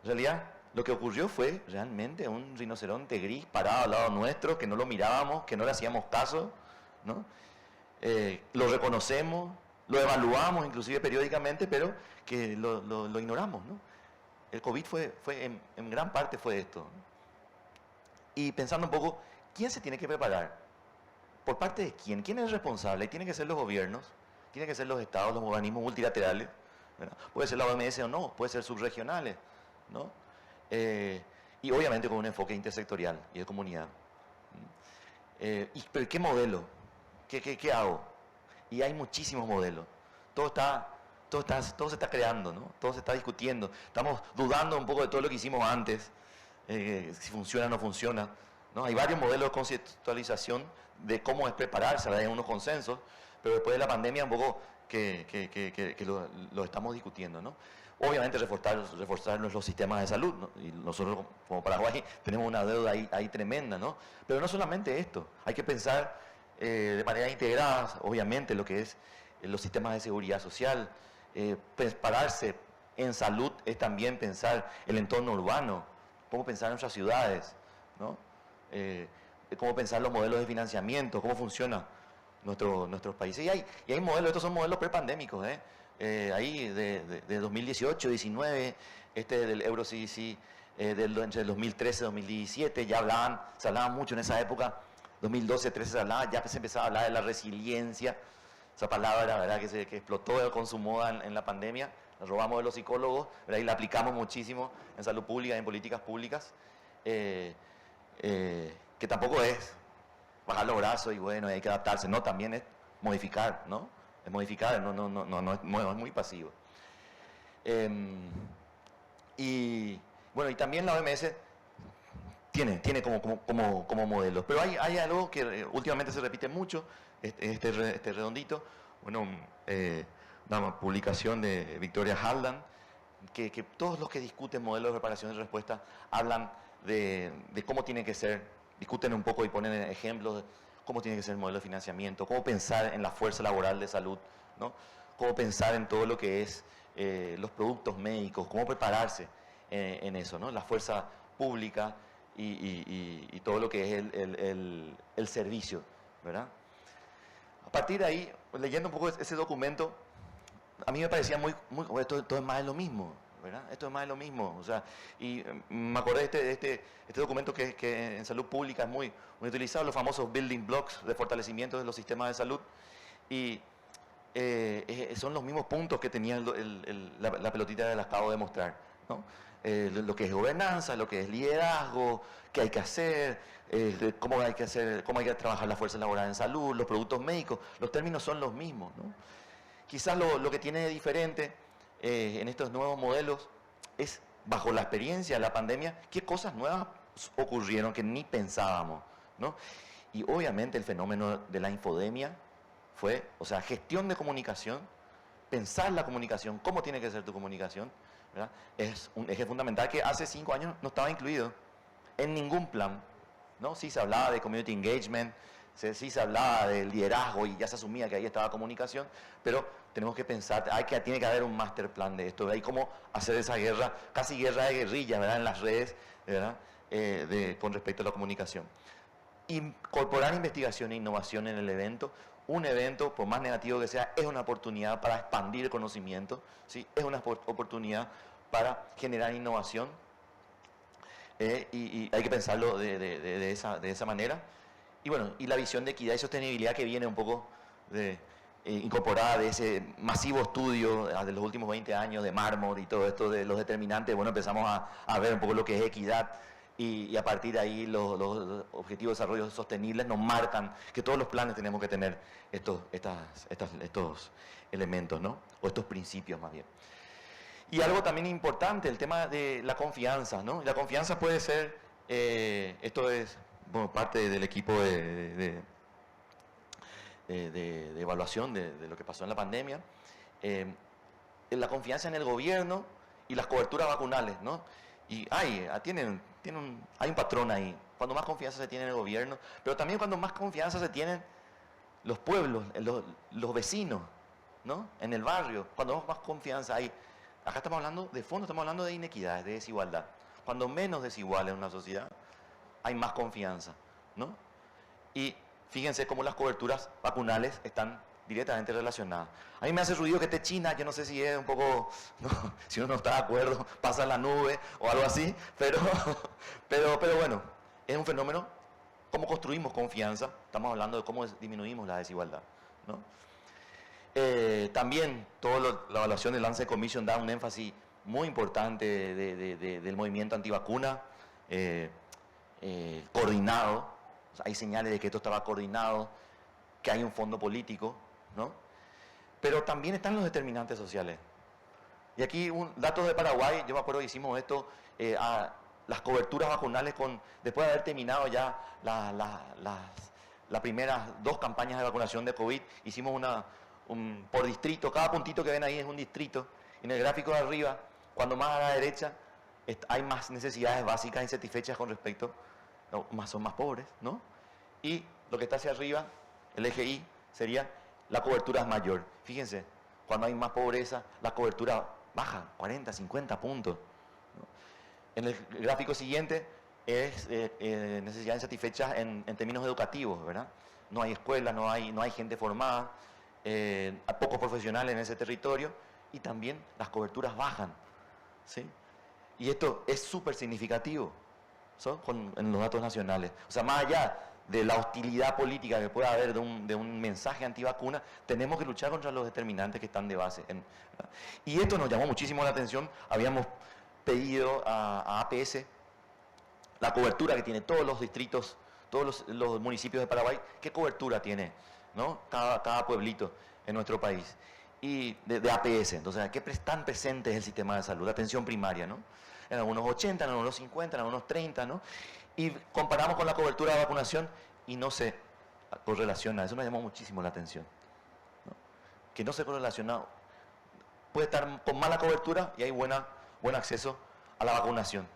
En realidad, lo que ocurrió fue realmente un rinoceronte gris parado al lado nuestro, que no lo mirábamos, que no le hacíamos caso, ¿no? Lo reconocemos, lo evaluamos inclusive periódicamente, pero que lo ignoramos, ¿no? El COVID en gran parte fue esto, ¿no? Y pensando un poco, ¿quién se tiene que preparar? ¿Por parte de quién? ¿Quién es responsable? Tienen que ser los gobiernos, tienen que ser los estados, los organismos multilaterales, ¿verdad? Puede ser la OMS o no, puede ser subregionales, ¿no? Y obviamente con un enfoque intersectorial y de comunidad. ¿Pero qué modelo? ¿Qué hago? Y hay muchísimos modelos. Todo se está creando, ¿no? Todo se está discutiendo. Estamos dudando un poco de todo lo que hicimos antes, si funciona o no funciona, ¿no? Hay varios modelos de conceptualización de cómo es prepararse, hay unos consensos, pero después de la pandemia un poco que lo estamos discutiendo, ¿no? Obviamente reforzar nuestros sistemas de salud, ¿no? Y nosotros como Paraguay tenemos una deuda ahí tremenda, ¿no? Pero no solamente esto, hay que pensar de manera integrada, obviamente, lo que es los sistemas de seguridad social. Prepararse en salud es también pensar el entorno urbano, cómo pensar nuestras ciudades, ¿no? Cómo pensar los modelos de financiamiento, cómo funcionan nuestros países. Y hay modelos, estos son modelos prepandémicos, ahí de 2018, 19, del EuroCDC, entre 2013 y 2017, se hablaba mucho en esa época, 2012, 13 se hablaba, ya se empezaba a hablar de la resiliencia, esa palabra, ¿verdad?, que explotó con su moda en la pandemia, la robamos de los psicólogos, ¿verdad?, y la aplicamos muchísimo en salud pública, en políticas públicas, que tampoco es bajar los brazos y bueno, hay que adaptarse, no, también es modificar, ¿no? Es modificar, no es muy pasivo. Y bueno, y también la OMS tiene como modelos. Pero hay algo que últimamente se repite mucho, este redondito, bueno, una publicación de Victoria Haldan, que todos los que discuten modelos de reparación y respuesta hablan de cómo tiene que ser, discuten un poco y ponen ejemplos de cómo tiene que ser el modelo de financiamiento, cómo pensar en la fuerza laboral de salud, ¿no? Cómo pensar en todo lo que es los productos médicos, cómo prepararse en eso, ¿no? La fuerza pública y todo lo que es el servicio, ¿verdad? A partir de ahí, leyendo un poco ese documento, a mí me parecía esto es más de lo mismo, ¿verdad? Esto es más de lo mismo, o sea, y me acordé de este documento que en salud pública es muy utilizado, los famosos building blocks de fortalecimiento de los sistemas de salud, y son los mismos puntos que tenía la pelotita que les acabo de mostrar, ¿no? Lo que es gobernanza, lo que es liderazgo, qué hay que hacer, cómo hay que trabajar la fuerza laboral en salud, los productos médicos, los términos son los mismos, ¿no? Quizás lo que tiene de diferente en estos nuevos modelos es, bajo la experiencia de la pandemia, qué cosas nuevas ocurrieron que ni pensábamos, ¿no? Y obviamente el fenómeno de la infodemia fue, o sea, gestión de comunicación, pensar la comunicación, cómo tiene que ser tu comunicación, ¿verdad? Es un eje fundamental que hace 5 años no estaba incluido en ningún plan, ¿no? Sí se hablaba de community engagement, sí se hablaba del liderazgo y ya se asumía que ahí estaba comunicación, pero tenemos que pensar, tiene que haber un master plan de esto, de ahí cómo hacer esa guerra, casi guerra de guerrilla, ¿verdad? En las redes, ¿verdad? Con respecto a la comunicación. Incorporar investigación e innovación en el evento. Un evento, por más negativo que sea, es una oportunidad para expandir el conocimiento, ¿sí? Es una oportunidad para generar innovación y hay que pensarlo de esa manera. Y bueno, y la visión de equidad y sostenibilidad que viene un poco incorporada de ese masivo estudio de los últimos 20 años de Marmot y todo esto de los determinantes. Bueno, empezamos a ver un poco lo que es equidad y a partir de ahí los objetivos de desarrollo sostenibles nos marcan que todos los planes tenemos que tener estos elementos, ¿no? O estos principios más bien. Y algo también importante, el tema de la confianza, ¿no? La confianza puede ser, esto es parte del equipo de evaluación de lo que pasó en la pandemia, la confianza en el gobierno y las coberturas vacunales, ¿no? Y hay un patrón ahí, cuando más confianza se tiene en el gobierno, pero también cuando más confianza se tienen los pueblos, los vecinos, ¿no? En el barrio, cuando más confianza hay. Acá estamos hablando, de fondo estamos hablando de inequidades, de desigualdad. Cuando menos desigual en una sociedad, hay más confianza, ¿no? Y fíjense cómo las coberturas vacunales están directamente relacionadas. A mí me hace ruido que esté China, yo no sé si es un poco, no, si uno no está de acuerdo, pasa la nube o algo así, pero bueno, es un fenómeno, cómo construimos confianza, estamos hablando de cómo disminuimos la desigualdad, ¿no? También toda la evaluación del Lancet Commission da un énfasis muy importante del movimiento antivacuna, coordinado, o sea, hay señales de que esto estaba coordinado, que hay un fondo político, ¿no? Pero también están los determinantes sociales. Y aquí datos de Paraguay, yo me acuerdo que hicimos esto, las coberturas vacunales después de haber terminado ya las primeras 2 campañas de vacunación de COVID, hicimos por distrito, cada puntito que ven ahí es un distrito. En el gráfico de arriba, cuando más a la derecha, hay más necesidades básicas insatisfechas con respecto, son más pobres, ¿no? Y lo que está hacia arriba, el eje Y, sería la cobertura es mayor. Fíjense, cuando hay más pobreza, la cobertura baja, 40, 50 puntos, ¿no? En el gráfico siguiente es necesidades insatisfechas en términos educativos, ¿verdad? No hay escuelas, no hay gente formada, hay pocos profesionales en ese territorio y también las coberturas bajan, ¿sí? Y esto es súper significativo, ¿so? En los datos nacionales. O sea, más allá de la hostilidad política que pueda haber de un mensaje antivacuna, tenemos que luchar contra los determinantes que están de base. Y esto nos llamó muchísimo la atención. Habíamos pedido a APS la cobertura que tiene todos los distritos, todos los municipios de Paraguay, qué cobertura tiene, ¿no? Cada pueblito en nuestro país. Y de APS, entonces, ¿qué tan presente es el sistema de salud? La atención primaria, ¿no? en algunos 80, en algunos 50, en algunos 30, ¿no? Y comparamos con la cobertura de vacunación y no se correlaciona. Eso me llamó muchísimo la atención, ¿no? Que no se correlaciona. Puede estar con mala cobertura y hay buen acceso a la vacunación.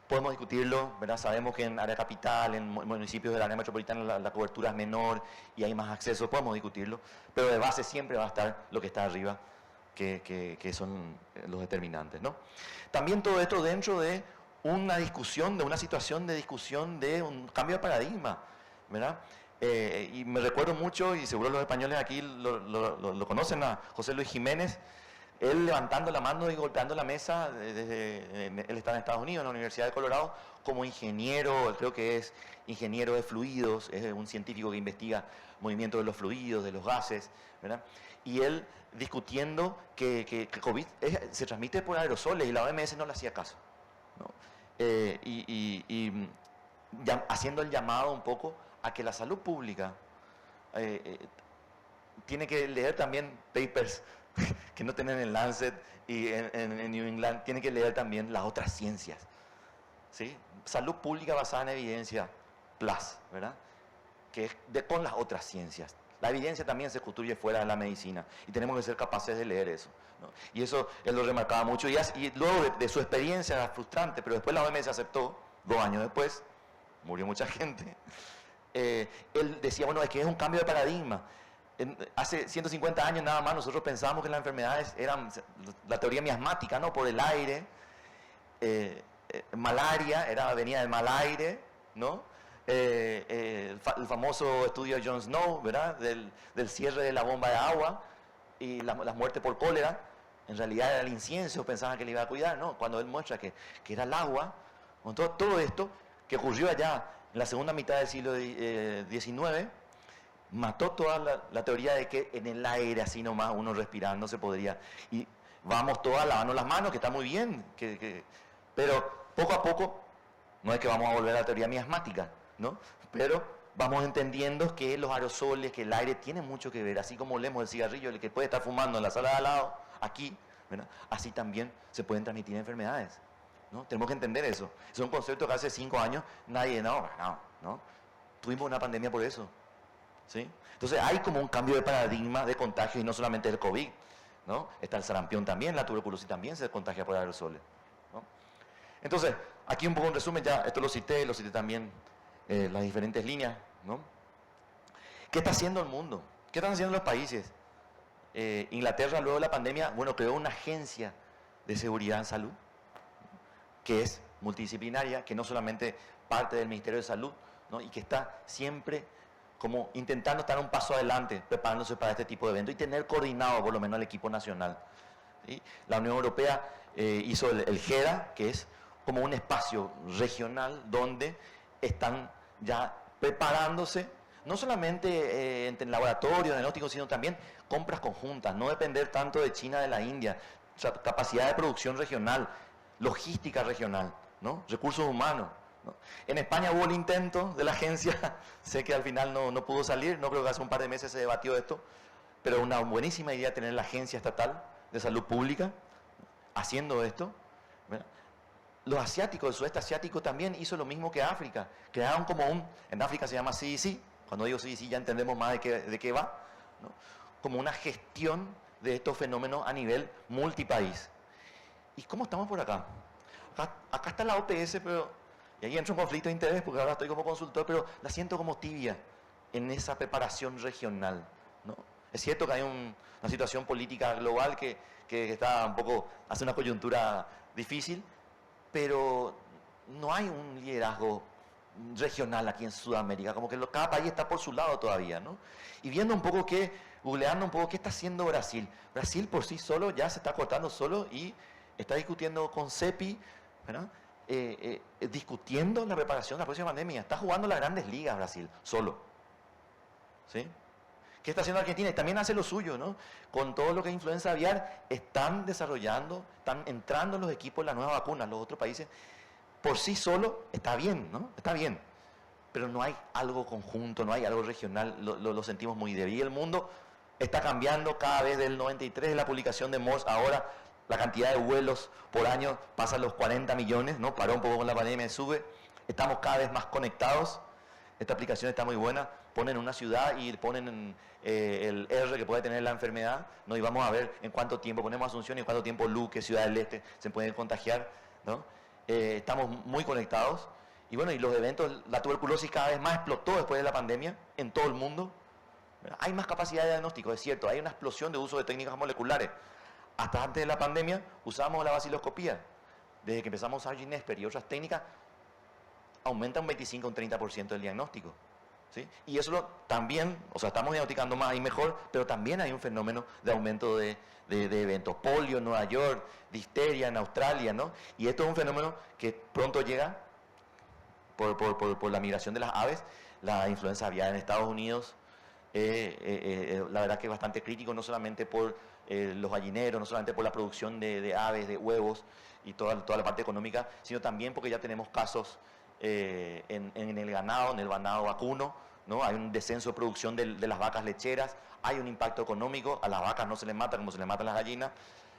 Podemos discutirlo, ¿verdad? Sabemos que en área capital, en municipios del área metropolitana, la cobertura es menor y hay más acceso, podemos discutirlo, pero de base siempre va a estar lo que está arriba, que son los determinantes, ¿no? También todo esto dentro de una discusión, de una situación de discusión de un cambio de paradigma, ¿verdad? Y me recuerdo mucho, y seguro los españoles aquí lo conocen, a José Luis Jiménez, él levantando la mano y golpeando la mesa, él está en Estados Unidos, en la Universidad de Colorado, como ingeniero, creo que es ingeniero de fluidos, es un científico que investiga movimientos de los fluidos, de los gases, ¿verdad? Y él discutiendo que COVID se transmite por aerosoles y la OMS no le hacía caso, ¿no? Haciendo el llamado un poco a que la salud pública tiene que leer también papers que no tienen en Lancet y en New England, tiene que leer también las otras ciencias, ¿sí? Salud pública basada en evidencia plus, ¿verdad? Que es con las otras ciencias. La evidencia también se construye fuera de la medicina y tenemos que ser capaces de leer eso, ¿no? Y eso él lo remarcaba mucho y luego de su experiencia era frustrante, pero después la OMS aceptó, 2 años después, murió mucha gente. Él decía, bueno, es que es un cambio de paradigma. Hace 150 años nada más nosotros pensábamos que las enfermedades eran la teoría miasmática, ¿no? Por el aire, malaria, venía del mal aire, ¿no? El famoso estudio de John Snow, ¿verdad? Del cierre de la bomba de agua y las muertes por cólera. En realidad era el incienso, pensaban que le iba a cuidar, ¿no? Cuando él muestra que era el agua, con todo esto que ocurrió allá en la segunda mitad del siglo XIX, mató toda la teoría de que en el aire así nomás uno respirar no se podría. Y vamos todos a lavarnos las manos, que está muy bien, pero poco a poco, no es que vamos a volver a la teoría miasmática, ¿no? Pero vamos entendiendo que los aerosoles, que el aire tiene mucho que ver, así como olemos el cigarrillo, el que puede estar fumando en la sala de al lado, aquí, ¿verdad? Así también se pueden transmitir enfermedades, ¿no? Tenemos que entender eso. Es un concepto que hace 5 años nadie, no. Tuvimos una pandemia por eso, ¿sí? Entonces hay como un cambio de paradigma de contagio y no solamente el COVID, ¿no? Está el sarampión también, la tuberculosis también se contagia por aerosoles, ¿no? Entonces, aquí un poco un resumen, ya esto lo cité también las diferentes líneas, ¿no? ¿Qué está haciendo el mundo? ¿Qué están haciendo los países? Inglaterra luego de la pandemia, bueno, creó una agencia de seguridad en salud, que es multidisciplinaria, que no solamente parte del Ministerio de Salud, ¿no? Y que está siempre como intentando estar un paso adelante, preparándose para este tipo de eventos y tener coordinado por lo menos el equipo nacional, ¿sí? La Unión Europea hizo el GEDA, que es como un espacio regional donde están ya preparándose, no solamente en laboratorios, diagnósticos, sino también compras conjuntas, no depender tanto de China, de la India, o sea, capacidad de producción regional, logística regional, ¿no? Recursos humanos, ¿no? En España hubo el intento de la agencia, sé que al final no pudo salir, no creo que hace un par de meses se debatió esto, pero una buenísima idea tener la Agencia Estatal de Salud Pública haciendo esto, ¿verdad? Los asiáticos, el sudeste asiático también hizo lo mismo que África, crearon como en África se llama CDC, cuando digo CDC ya entendemos más de qué va, ¿no? Como una gestión de estos fenómenos a nivel multipaís. ¿Y cómo estamos por acá? Acá está la OPS, pero, y ahí entra un conflicto de interés, porque ahora estoy como consultor, pero la siento como tibia en esa preparación regional, ¿no? Es cierto que hay una situación política global que está un poco, hace una coyuntura difícil, pero no hay un liderazgo regional aquí en Sudamérica, como que cada país está por su lado todavía, ¿no? Y viendo un poco googleando un poco qué está haciendo Brasil. Brasil por sí solo ya se está cortando solo y está discutiendo con CEPI, ¿verdad? Discutiendo la preparación de la próxima pandemia. Está jugando las grandes ligas Brasil, solo, ¿sí? ¿Qué está haciendo Argentina? Y también hace lo suyo, ¿no? Con todo lo que es influenza aviar, están desarrollando, están entrando los equipos de las nuevas vacunas. Los otros países, por sí solo, está bien, ¿no? Está bien. Pero no hay algo conjunto, no hay algo regional, lo sentimos muy débil. Y el mundo está cambiando cada vez del 93, de la publicación de Morse, ahora La cantidad de vuelos por año pasa los 40 millones, ¿no? Paró un poco con la pandemia y sube. Estamos cada vez más conectados. Esta aplicación está muy buena. Ponen una ciudad y ponen el R que puede tener la enfermedad, ¿no? Y vamos a ver en cuánto tiempo, ponemos Asunción y en cuánto tiempo Luque, Ciudad del Este, se pueden contagiar, ¿no? Estamos muy conectados. Y bueno, y los eventos, la tuberculosis cada vez más explotó después de la pandemia en todo el mundo. Hay más capacidad de diagnóstico, es cierto, hay una explosión de uso de técnicas moleculares. Hasta antes de la pandemia usábamos la baciloscopía. Desde que empezamos a usar Ginesper y otras técnicas, aumenta un 25 o un 30% del diagnóstico, ¿sí? Y eso también, o sea, estamos diagnosticando más y mejor, pero también hay un fenómeno de aumento de eventos. Polio en Nueva York, difteria en Australia, ¿no? Y esto es un fenómeno que pronto llega por la migración de las aves. La influenza aviar en Estados Unidos, la verdad que es bastante crítico, no solamente por los gallineros, no solamente por la producción de aves, de huevos y toda la parte económica, sino también porque ya tenemos casos en el ganado vacuno, ¿no? Hay un descenso de producción de las vacas lecheras, hay un impacto económico, a las vacas no se les mata como se les mata a las gallinas,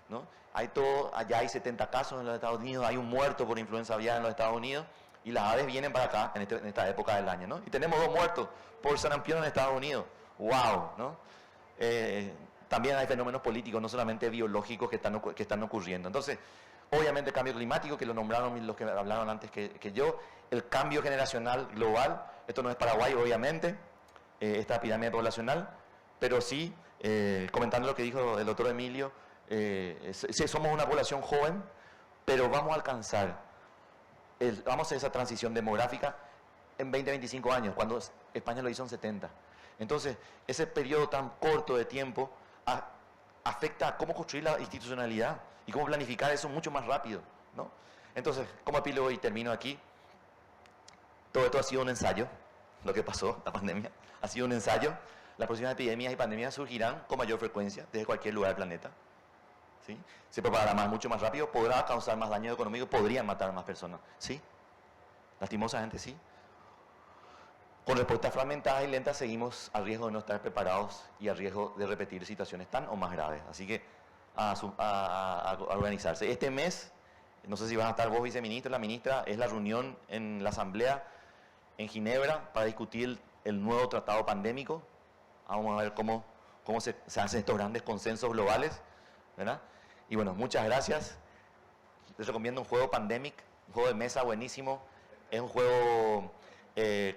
¿no? Allá hay 70 casos en los Estados Unidos, hay un muerto por influenza aviar en los Estados Unidos, y las aves vienen para acá en esta época del año, ¿no? Y tenemos 2 muertos por sarampión en Estados Unidos. ¡Wow! ¿No? También hay fenómenos políticos, no solamente biológicos, que están ocurriendo. Entonces, obviamente el cambio climático, que lo nombraron los que hablaron antes que yo, el cambio generacional global, esto no es Paraguay, obviamente, esta pirámide poblacional, pero sí, comentando lo que dijo el doctor Emilio, sí, somos una población joven, pero vamos a alcanzar, vamos a hacer esa transición demográfica en 20, 25 años, cuando España lo hizo en 70. Entonces, ese periodo tan corto de tiempo afecta a cómo construir la institucionalidad y cómo planificar eso mucho más rápido, ¿no? Entonces, como epílogo, y termino aquí, todo esto ha sido un ensayo, lo que pasó, la pandemia, ha sido un ensayo. Las próximas epidemias y pandemias surgirán con mayor frecuencia desde cualquier lugar del planeta, ¿sí? Se propagará mucho más rápido, podrá causar más daño económico, podrían matar a más personas, ¿sí? Lastimosamente sí. Con respuestas fragmentadas y lentas seguimos a riesgo de no estar preparados y a riesgo de repetir situaciones tan o más graves. Así que a organizarse. Este mes, no sé si van a estar vos, viceministro, la ministra, es la reunión en la Asamblea en Ginebra para discutir el nuevo tratado pandémico. Vamos a ver cómo se hacen estos grandes consensos globales, ¿verdad? Y bueno, muchas gracias. Les recomiendo un juego Pandemic, un juego de mesa buenísimo. Es un juego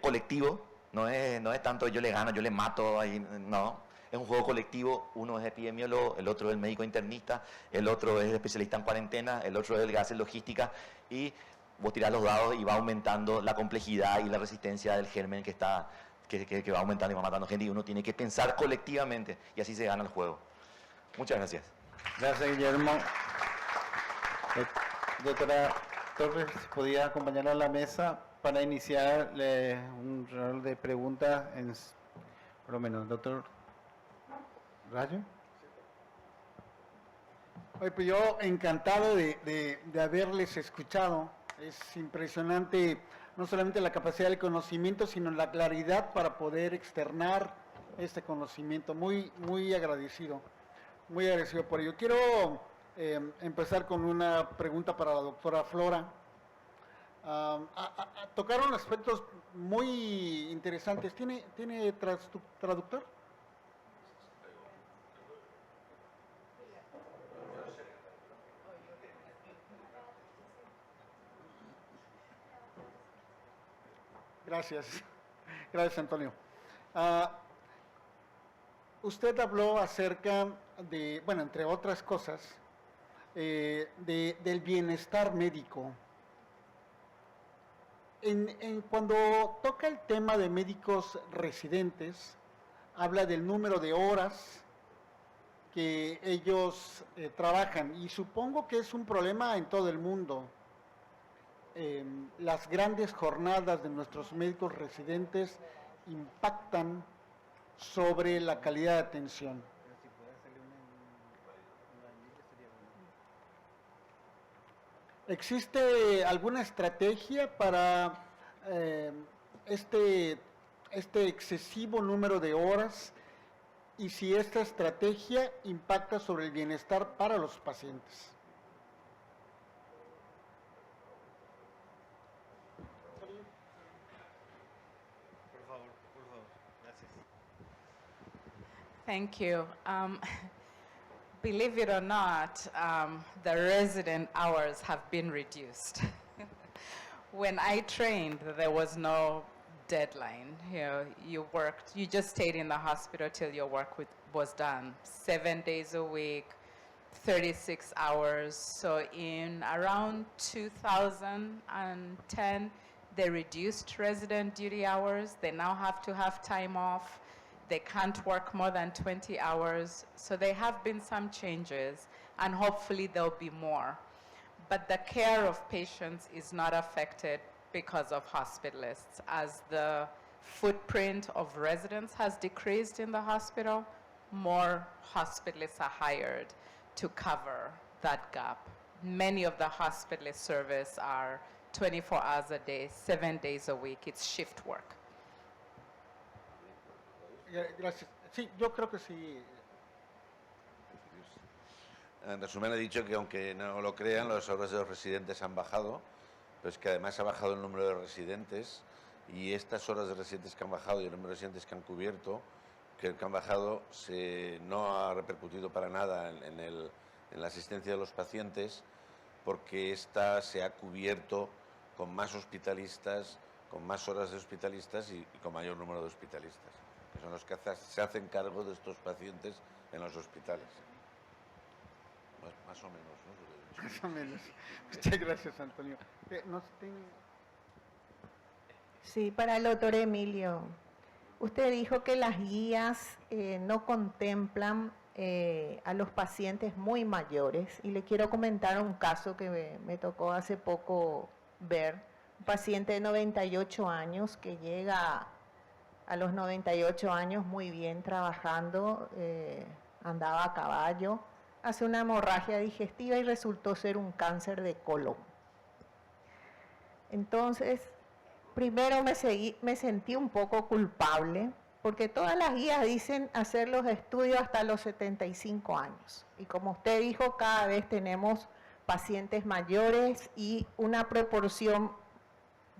colectivo, no es tanto yo le gano, yo le mato, ahí, no. Es un juego colectivo, uno es epidemiólogo, el otro es el médico internista, el otro es el especialista en cuarentena, el otro es el que hace logística, y vos tirás los dados y va aumentando la complejidad y la resistencia del germen que va aumentando y va matando gente, y uno tiene que pensar colectivamente, y así se gana el juego. Muchas gracias. Gracias, Guillermo. Doctora Torres, ¿podría acompañar a la mesa para iniciar un rol de preguntas? Por lo menos, doctor Rayo. Oye, pues yo encantado de haberles escuchado. Es impresionante no solamente la capacidad del conocimiento, sino la claridad para poder externar este conocimiento. Muy, muy agradecido por ello. Quiero empezar con una pregunta para la doctora Flora. Tocaron aspectos muy interesantes. ¿Tiene traductor? Gracias. Gracias, Antonio. Usted habló acerca de, bueno, entre otras cosas, del bienestar médico. Cuando toca el tema de médicos residentes, habla del número de horas que ellos trabajan, y supongo que es un problema en todo el mundo. Las grandes jornadas de nuestros médicos residentes impactan sobre la calidad de atención. ¿Existe alguna estrategia para este excesivo número de horas, y si esta estrategia impacta sobre el bienestar para los pacientes? Thank you. Believe it or not, the resident hours have been reduced. When I trained, there was no deadline. You worked, you just stayed in the hospital till your work was done. 7 days a week, 36 hours. So in around 2010, they reduced resident duty hours. They now have to have time off. They can't work more than 20 hours. So there have been some changes, and hopefully there'll be more. But the care of patients is not affected because of hospitalists. As the footprint of residents has decreased in the hospital, more hospitalists are hired to cover that gap. Many of the hospitalist service are 24 hours a day, 7 days a week. It's shift work. Gracias. Sí, yo creo que sí. En resumen, he dicho que aunque no lo crean, las horas de los residentes han bajado, pero es que además ha bajado el número de residentes, y estas horas de residentes que han bajado y el número de residentes que han cubierto, que han bajado, no ha repercutido para nada en la asistencia de los pacientes, porque esta se ha cubierto con más hospitalistas, con más horas de hospitalistas y con mayor número de hospitalistas, que son los que se hacen cargo de estos pacientes en los hospitales. Más o menos, ¿no? Más o menos. Muchas gracias, Antonio. Sí, para el doctor Emilio. Usted dijo que las guías no contemplan a los pacientes muy mayores, y le quiero comentar un caso que me tocó hace poco ver. Un paciente de 98 años que llega a los 98 años muy bien trabajando, andaba a caballo, hace una hemorragia digestiva y resultó ser un cáncer de colon. Entonces, primero me sentí un poco culpable, porque todas las guías dicen hacer los estudios hasta los 75 años. Y como usted dijo, cada vez tenemos pacientes mayores y una proporción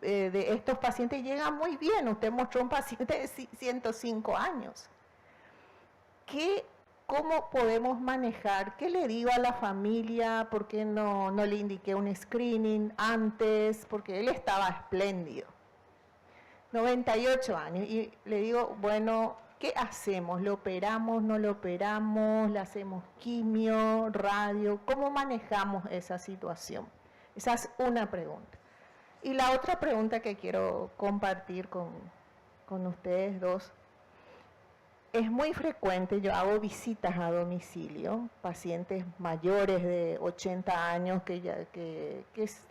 de estos pacientes llega muy bien. Usted mostró un paciente de 105 años. ¿Cómo podemos manejar? ¿Qué le digo a la familia? ¿Por qué no le indiqué un screening antes? Porque él estaba espléndido. 98 años. Y le digo, bueno, ¿qué hacemos? ¿Lo operamos? ¿No lo operamos? ¿Le hacemos quimio, radio? ¿Cómo manejamos esa situación? Esa es una pregunta. Y la otra pregunta que quiero compartir con ustedes dos. Es muy frecuente, yo hago visitas a domicilio, pacientes mayores de 80 años que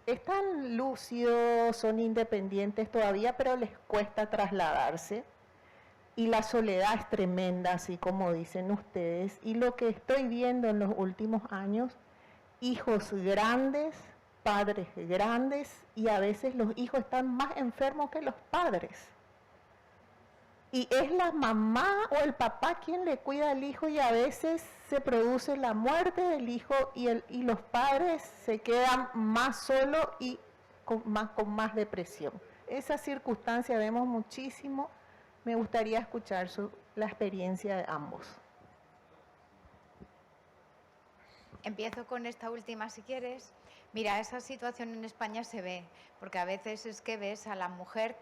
están lúcidos, son independientes todavía, pero les cuesta trasladarse. Y la soledad es tremenda, así como dicen ustedes. Y lo que estoy viendo en los últimos años, hijos grandes, padres grandes, y a veces los hijos están más enfermos que los padres. Y es la mamá o el papá quien le cuida al hijo, y a veces se produce la muerte del hijo y los padres se quedan más solos y con más depresión. Esa circunstancia vemos muchísimo. Me gustaría escuchar la experiencia de ambos. Empiezo con esta última si quieres. Mira, esa situación en España se ve, porque a veces es que ves a la mujer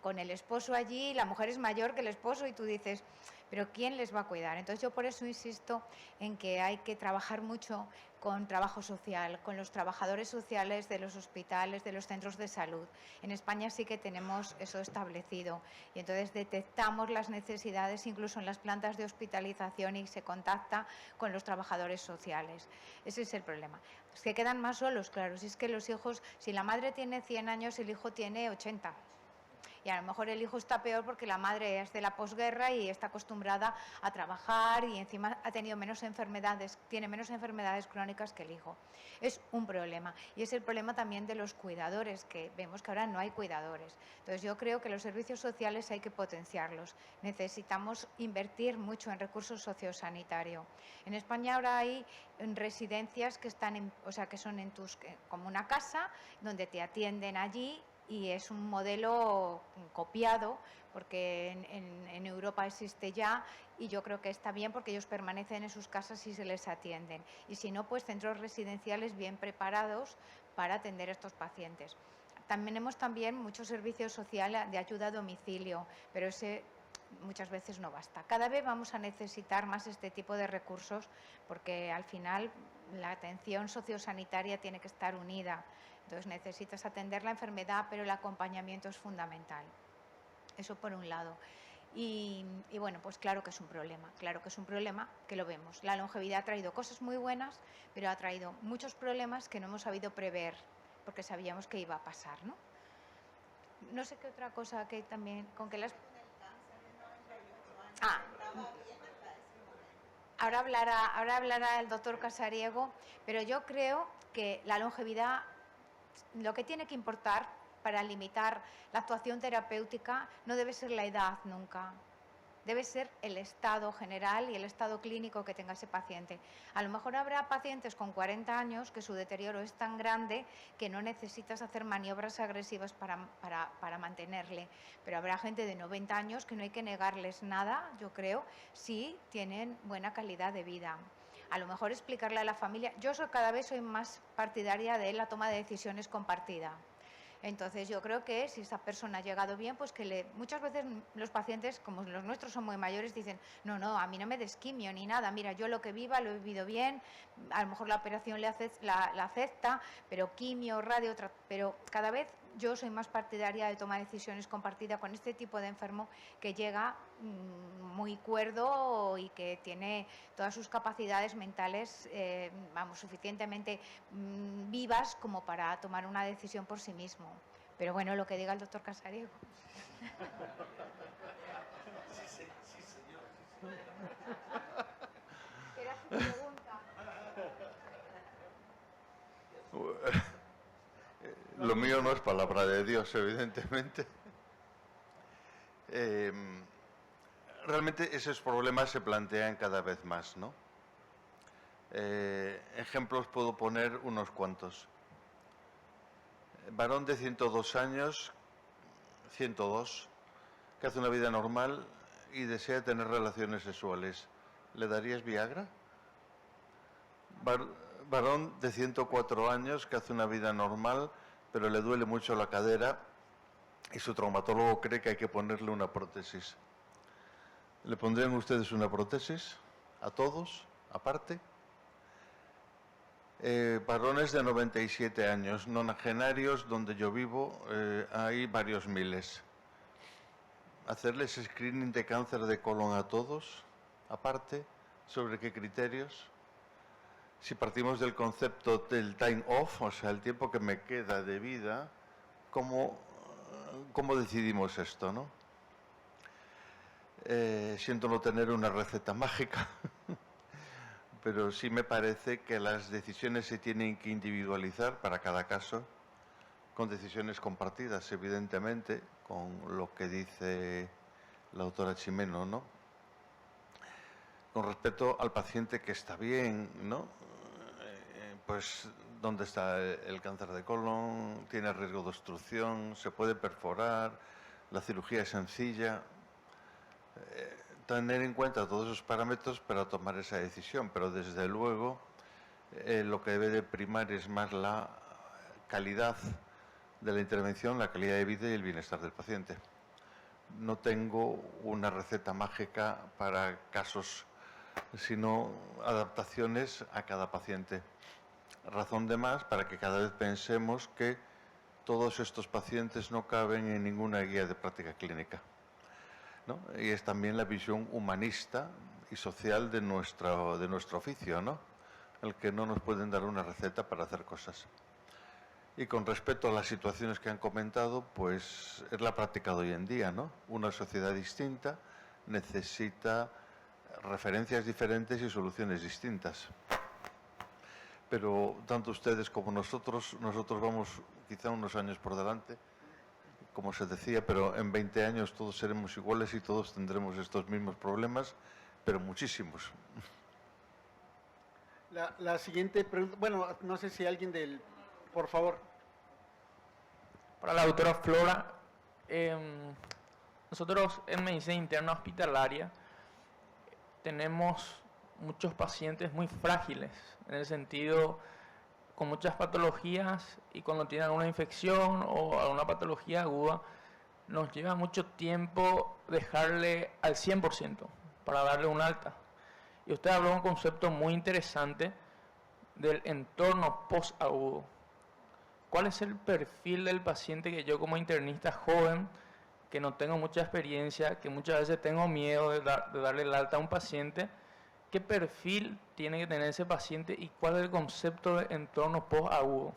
con el esposo allí, la mujer es mayor que el esposo y tú dices, pero ¿quién les va a cuidar? Entonces yo por eso insisto en que hay que trabajar mucho con trabajo social, con los trabajadores sociales de los hospitales, de los centros de salud. En España sí que tenemos eso establecido y entonces detectamos las necesidades incluso en las plantas de hospitalización y se contacta con los trabajadores sociales. Ese es el problema. Es que quedan más solos, claro, si es que los hijos, si la madre tiene 100 años, el hijo tiene 80. Y a lo mejor el hijo está peor porque la madre es de la posguerra y está acostumbrada a trabajar y encima ha tenido menos enfermedades, tiene menos enfermedades crónicas que el hijo. Es un problema. Y es el problema también de los cuidadores, que vemos que ahora no hay cuidadores. Entonces yo creo que los servicios sociales hay que potenciarlos. Necesitamos invertir mucho en recursos sociosanitarios. En España ahora hay residencias que están, que son como una casa, donde te atienden allí y es un modelo copiado porque en Europa existe ya y yo creo que está bien porque ellos permanecen en sus casas y se les atienden. Y si no, pues centros residenciales bien preparados para atender a estos pacientes. Tenemos también mucho servicio social de ayuda a domicilio, pero ese muchas veces no basta. Cada vez vamos a necesitar más este tipo de recursos porque al final la atención sociosanitaria tiene que estar unida. Entonces necesitas atender la enfermedad, pero el acompañamiento es fundamental. Eso por un lado. Y bueno, pues claro que es un problema, que lo vemos. La longevidad ha traído cosas muy buenas, pero ha traído muchos problemas que no hemos sabido prever porque sabíamos que iba a pasar, ¿no? No sé qué otra cosa que también, con que las... Ahora hablará el doctor Casariego, pero yo creo que la longevidad, lo que tiene que importar para limitar la actuación terapéutica no debe ser la edad nunca. Debe ser el estado general y el estado clínico que tenga ese paciente. A lo mejor habrá pacientes con 40 años que su deterioro es tan grande que no necesitas hacer maniobras agresivas para mantenerle. Pero habrá gente de 90 años que no hay que negarles nada, yo creo, si tienen buena calidad de vida. A lo mejor explicarle a la familia. Yo cada vez soy más partidaria de la toma de decisiones compartida. Entonces yo creo que si esa persona ha llegado bien, pues que muchas veces los pacientes, como los nuestros son muy mayores, dicen, no, a mí no me des quimio ni nada, mira, yo lo que viva lo he vivido bien, a lo mejor la operación la acepta, pero quimio, radio, pero cada vez yo soy más partidaria de tomar decisiones compartidas con este tipo de enfermo que llega muy cuerdo y que tiene todas sus capacidades mentales, suficientemente vivas como para tomar una decisión por sí mismo. Pero bueno, lo que diga el doctor Casariego. Sí, señor. Era su pregunta. Lo mío no es palabra de Dios, evidentemente. Realmente esos problemas se plantean cada vez más, ¿no? Ejemplos puedo poner unos cuantos. Varón de 102 años, 102, que hace una vida normal y desea tener relaciones sexuales. ¿Le darías Viagra? Varón de 104 años que hace una vida normal, pero le duele mucho la cadera y su traumatólogo cree que hay que ponerle una prótesis. ¿Le pondrían ustedes una prótesis? ¿A todos? ¿Aparte? Varones de 97 años, nonagenarios, donde yo vivo, hay varios miles. ¿Hacerles screening de cáncer de colon a todos? ¿Aparte? ¿Sobre qué criterios? Si partimos del concepto del time off, o sea, el tiempo que me queda de vida, ¿cómo decidimos esto, no? Siento no tener una receta mágica, pero sí me parece que las decisiones se tienen que individualizar para cada caso, con decisiones compartidas, evidentemente, con lo que dice la doctora Chimeno, ¿no? Con respecto al paciente que está bien, ¿no? Pues, ¿dónde está el cáncer de colon? ¿Tiene riesgo de obstrucción? ¿Se puede perforar? ¿La cirugía es sencilla? Tener en cuenta todos esos parámetros para tomar esa decisión, pero desde luego lo que debe de primar es más la calidad de la intervención, la calidad de vida y el bienestar del paciente. No tengo una receta mágica para casos, sino adaptaciones a cada paciente. Razón de más para que cada vez pensemos que todos estos pacientes no caben en ninguna guía de práctica clínica, ¿no? Y es también la visión humanista y social de nuestro oficio, ¿no? El que no nos pueden dar una receta para hacer cosas. Y con respecto a las situaciones que han comentado, pues es la práctica de hoy en día, ¿no? Una sociedad distinta necesita referencias diferentes y soluciones distintas. Pero tanto ustedes como nosotros vamos quizá unos años por delante, como se decía, pero en 20 años todos seremos iguales y todos tendremos estos mismos problemas, pero muchísimos. La siguiente pregunta, bueno, no sé si alguien por favor. Para la doctora Flora, nosotros en medicina interna hospitalaria tenemos muchos pacientes muy frágiles, en el sentido con muchas patologías, y cuando tienen alguna infección o alguna patología aguda, nos lleva mucho tiempo dejarle al 100% para darle un alta. Y usted habló de un concepto muy interesante del entorno post-agudo. ¿Cuál es el perfil del paciente que yo como internista joven, que no tengo mucha experiencia, que muchas veces tengo miedo de darle el alta a un paciente, qué perfil tiene que tener ese paciente y cuál es el concepto de entorno post-agudo?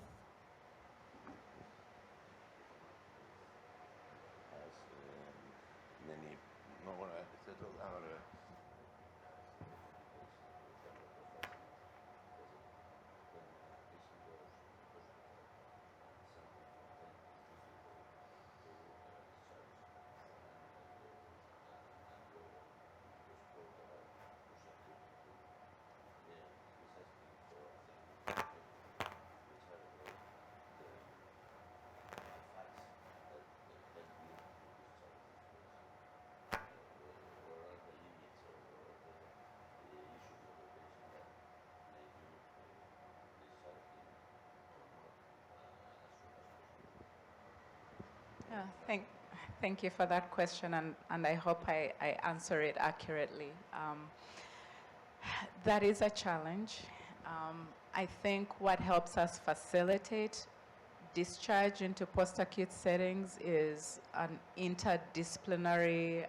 Thank you for that question, and I hope I answer it accurately. That is a challenge. I think what helps us facilitate discharge into post-acute settings is an interdisciplinary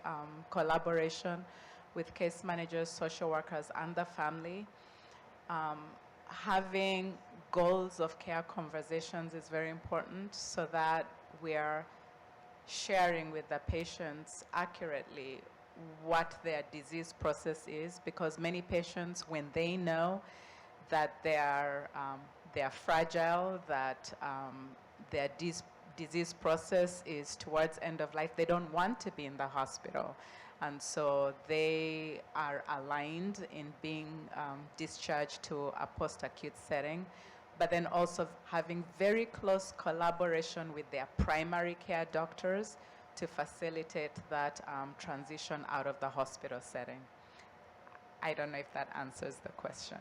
collaboration with case managers, social workers, and the family. Having goals of care conversations is very important so that we are sharing with the patients accurately what their disease process is, because many patients, when they know that they are fragile, that their disease process is towards end of life, they don't want to be in the hospital. And so they are aligned in being discharged to a post-acute setting, but then also having very close collaboration with their primary care doctors to facilitate that transition out of the hospital setting. I don't know if that answers the question.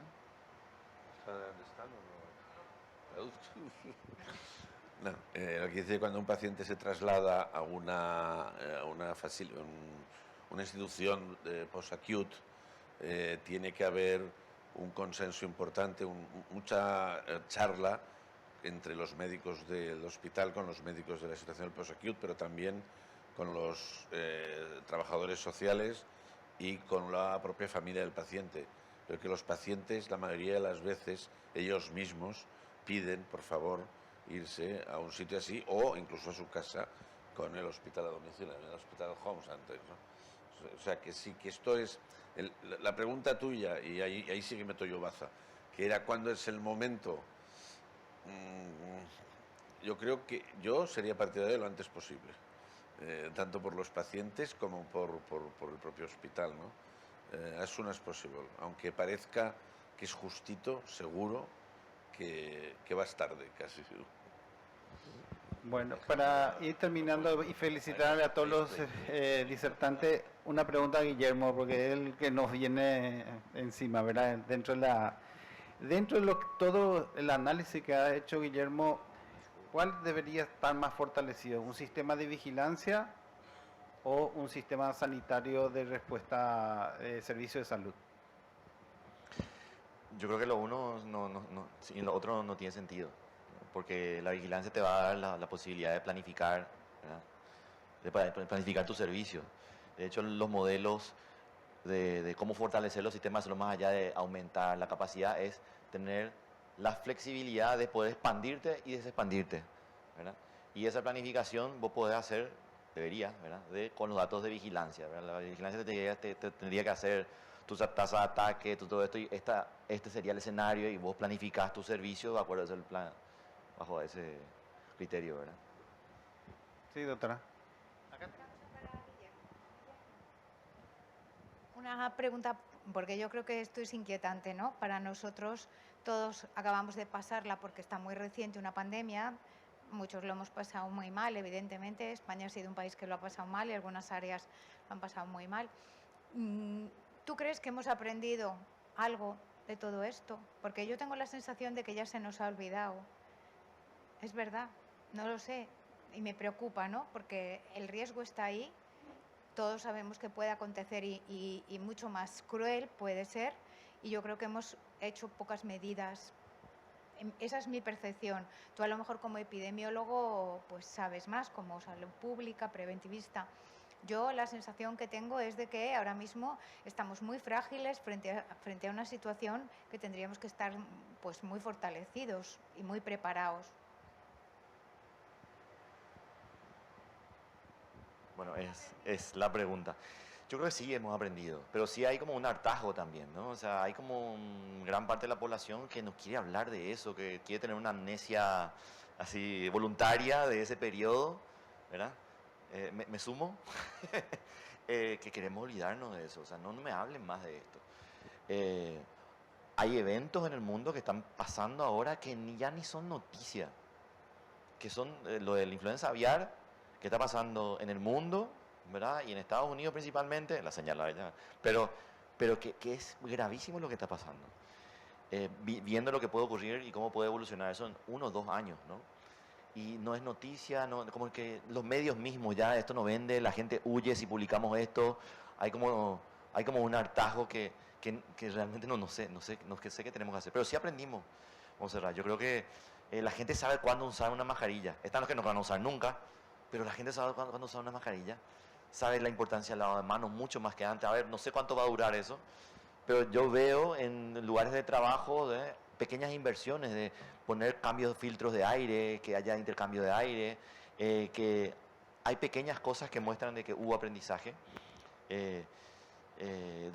No, lo que dice, cuando un paciente se traslada a una institución de post-acute, tiene que haber un consenso importante, mucha charla entre los médicos del hospital, con los médicos de la situación del post-acute, pero también con los trabajadores sociales y con la propia familia del paciente. Pero que los pacientes, la mayoría de las veces, ellos mismos piden, por favor, irse a un sitio así o incluso a su casa con el hospital a domicilio, el hospital Homes antes, ¿no? O sea, que sí, que esto es... la pregunta tuya, y ahí sí que meto yo baza, que era cuándo es el momento. Yo creo que yo sería partidario de lo antes posible, tanto por los pacientes como por el propio hospital, ¿no? As soon as possible, aunque parezca que es justito, seguro que vas tarde, casi. Bueno, para ir terminando y felicitarle a todos los disertantes, una pregunta a Guillermo, porque es el que nos viene encima, ¿verdad? Dentro de todo el análisis que ha hecho Guillermo, ¿cuál debería estar más fortalecido? ¿Un sistema de vigilancia o un sistema sanitario de respuesta de servicio de salud? Yo creo que lo uno y lo otro no tiene sentido, porque la vigilancia te va a dar la posibilidad de planificar, ¿verdad? De planificar tu servicio. De hecho, los modelos de cómo fortalecer los sistemas de salud más allá de aumentar la capacidad es tener la flexibilidad de poder expandirte y desexpandirte, ¿verdad? Y esa planificación vos podés hacer, deberías, ¿verdad? Con los datos de vigilancia, ¿verdad? La vigilancia te tendría que hacer tus tasas de ataque, todo esto, y este sería el escenario, y vos planificás tu servicio de acuerdo a ese plan, bajo ese criterio, ¿verdad? Sí, doctora. Una pregunta, porque yo creo que esto es inquietante, ¿no? Para nosotros, todos acabamos de pasarla porque está muy reciente una pandemia, muchos lo hemos pasado muy mal, evidentemente. España ha sido un país que lo ha pasado mal y algunas áreas lo han pasado muy mal. ¿Tú crees que hemos aprendido algo de todo esto? Porque yo tengo la sensación de que ya se nos ha olvidado. Es verdad, no lo sé. Y me preocupa, ¿no? Porque el riesgo está ahí. Todos sabemos que puede acontecer y mucho más cruel puede ser. Y yo creo que hemos hecho pocas medidas. Esa es mi percepción. Tú a lo mejor como epidemiólogo pues sabes más, como salud pública, preventivista. Yo la sensación que tengo es de que ahora mismo estamos muy frágiles frente a una situación que tendríamos que estar pues muy fortalecidos y muy preparados. Bueno, es la pregunta. Yo creo que sí hemos aprendido, pero sí hay como un hartazgo también, ¿no? O sea, hay como gran parte de la población que no quiere hablar de eso, que quiere tener una amnesia así voluntaria de ese periodo, ¿verdad? Me sumo, que queremos olvidarnos de eso, o sea, no me hablen más de esto. Hay eventos en el mundo que están pasando ahora que ya ni son noticias, que son lo de la influenza aviar, que está pasando en el mundo, ¿verdad? Y en Estados Unidos principalmente, la señal ya, pero que es gravísimo lo que está pasando. Viendo lo que puede ocurrir y cómo puede evolucionar eso en 1 o 2 años, ¿no? Y no es noticia, no, como que los medios mismos ya esto no vende, la gente huye si publicamos esto, hay como un hartazgo que realmente no sé qué tenemos que hacer, pero sí aprendimos, Montserrat. Yo creo que la gente sabe cuándo usar una mascarilla. Están los que no van a usar nunca, pero la gente sabe cuándo usar una mascarilla, sabe la importancia del lavado de manos mucho más que antes. A ver, no sé cuánto va a durar eso, pero yo veo en lugares de trabajo pequeñas inversiones de poner cambios de filtros de aire, que haya intercambio de aire, que hay pequeñas cosas que muestran de que hubo aprendizaje, de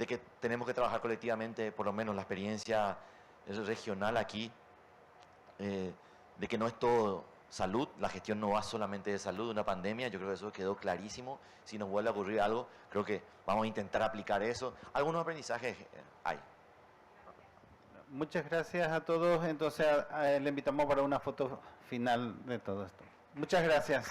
que tenemos que trabajar colectivamente, por lo menos la experiencia regional aquí, de que no es todo salud, la gestión no va solamente de salud, de una pandemia. Yo creo que eso quedó clarísimo. Si nos vuelve a ocurrir algo, creo que vamos a intentar aplicar eso. Algunos aprendizajes hay. Muchas gracias a todos. Entonces le invitamos para una foto final de todo esto. Muchas gracias.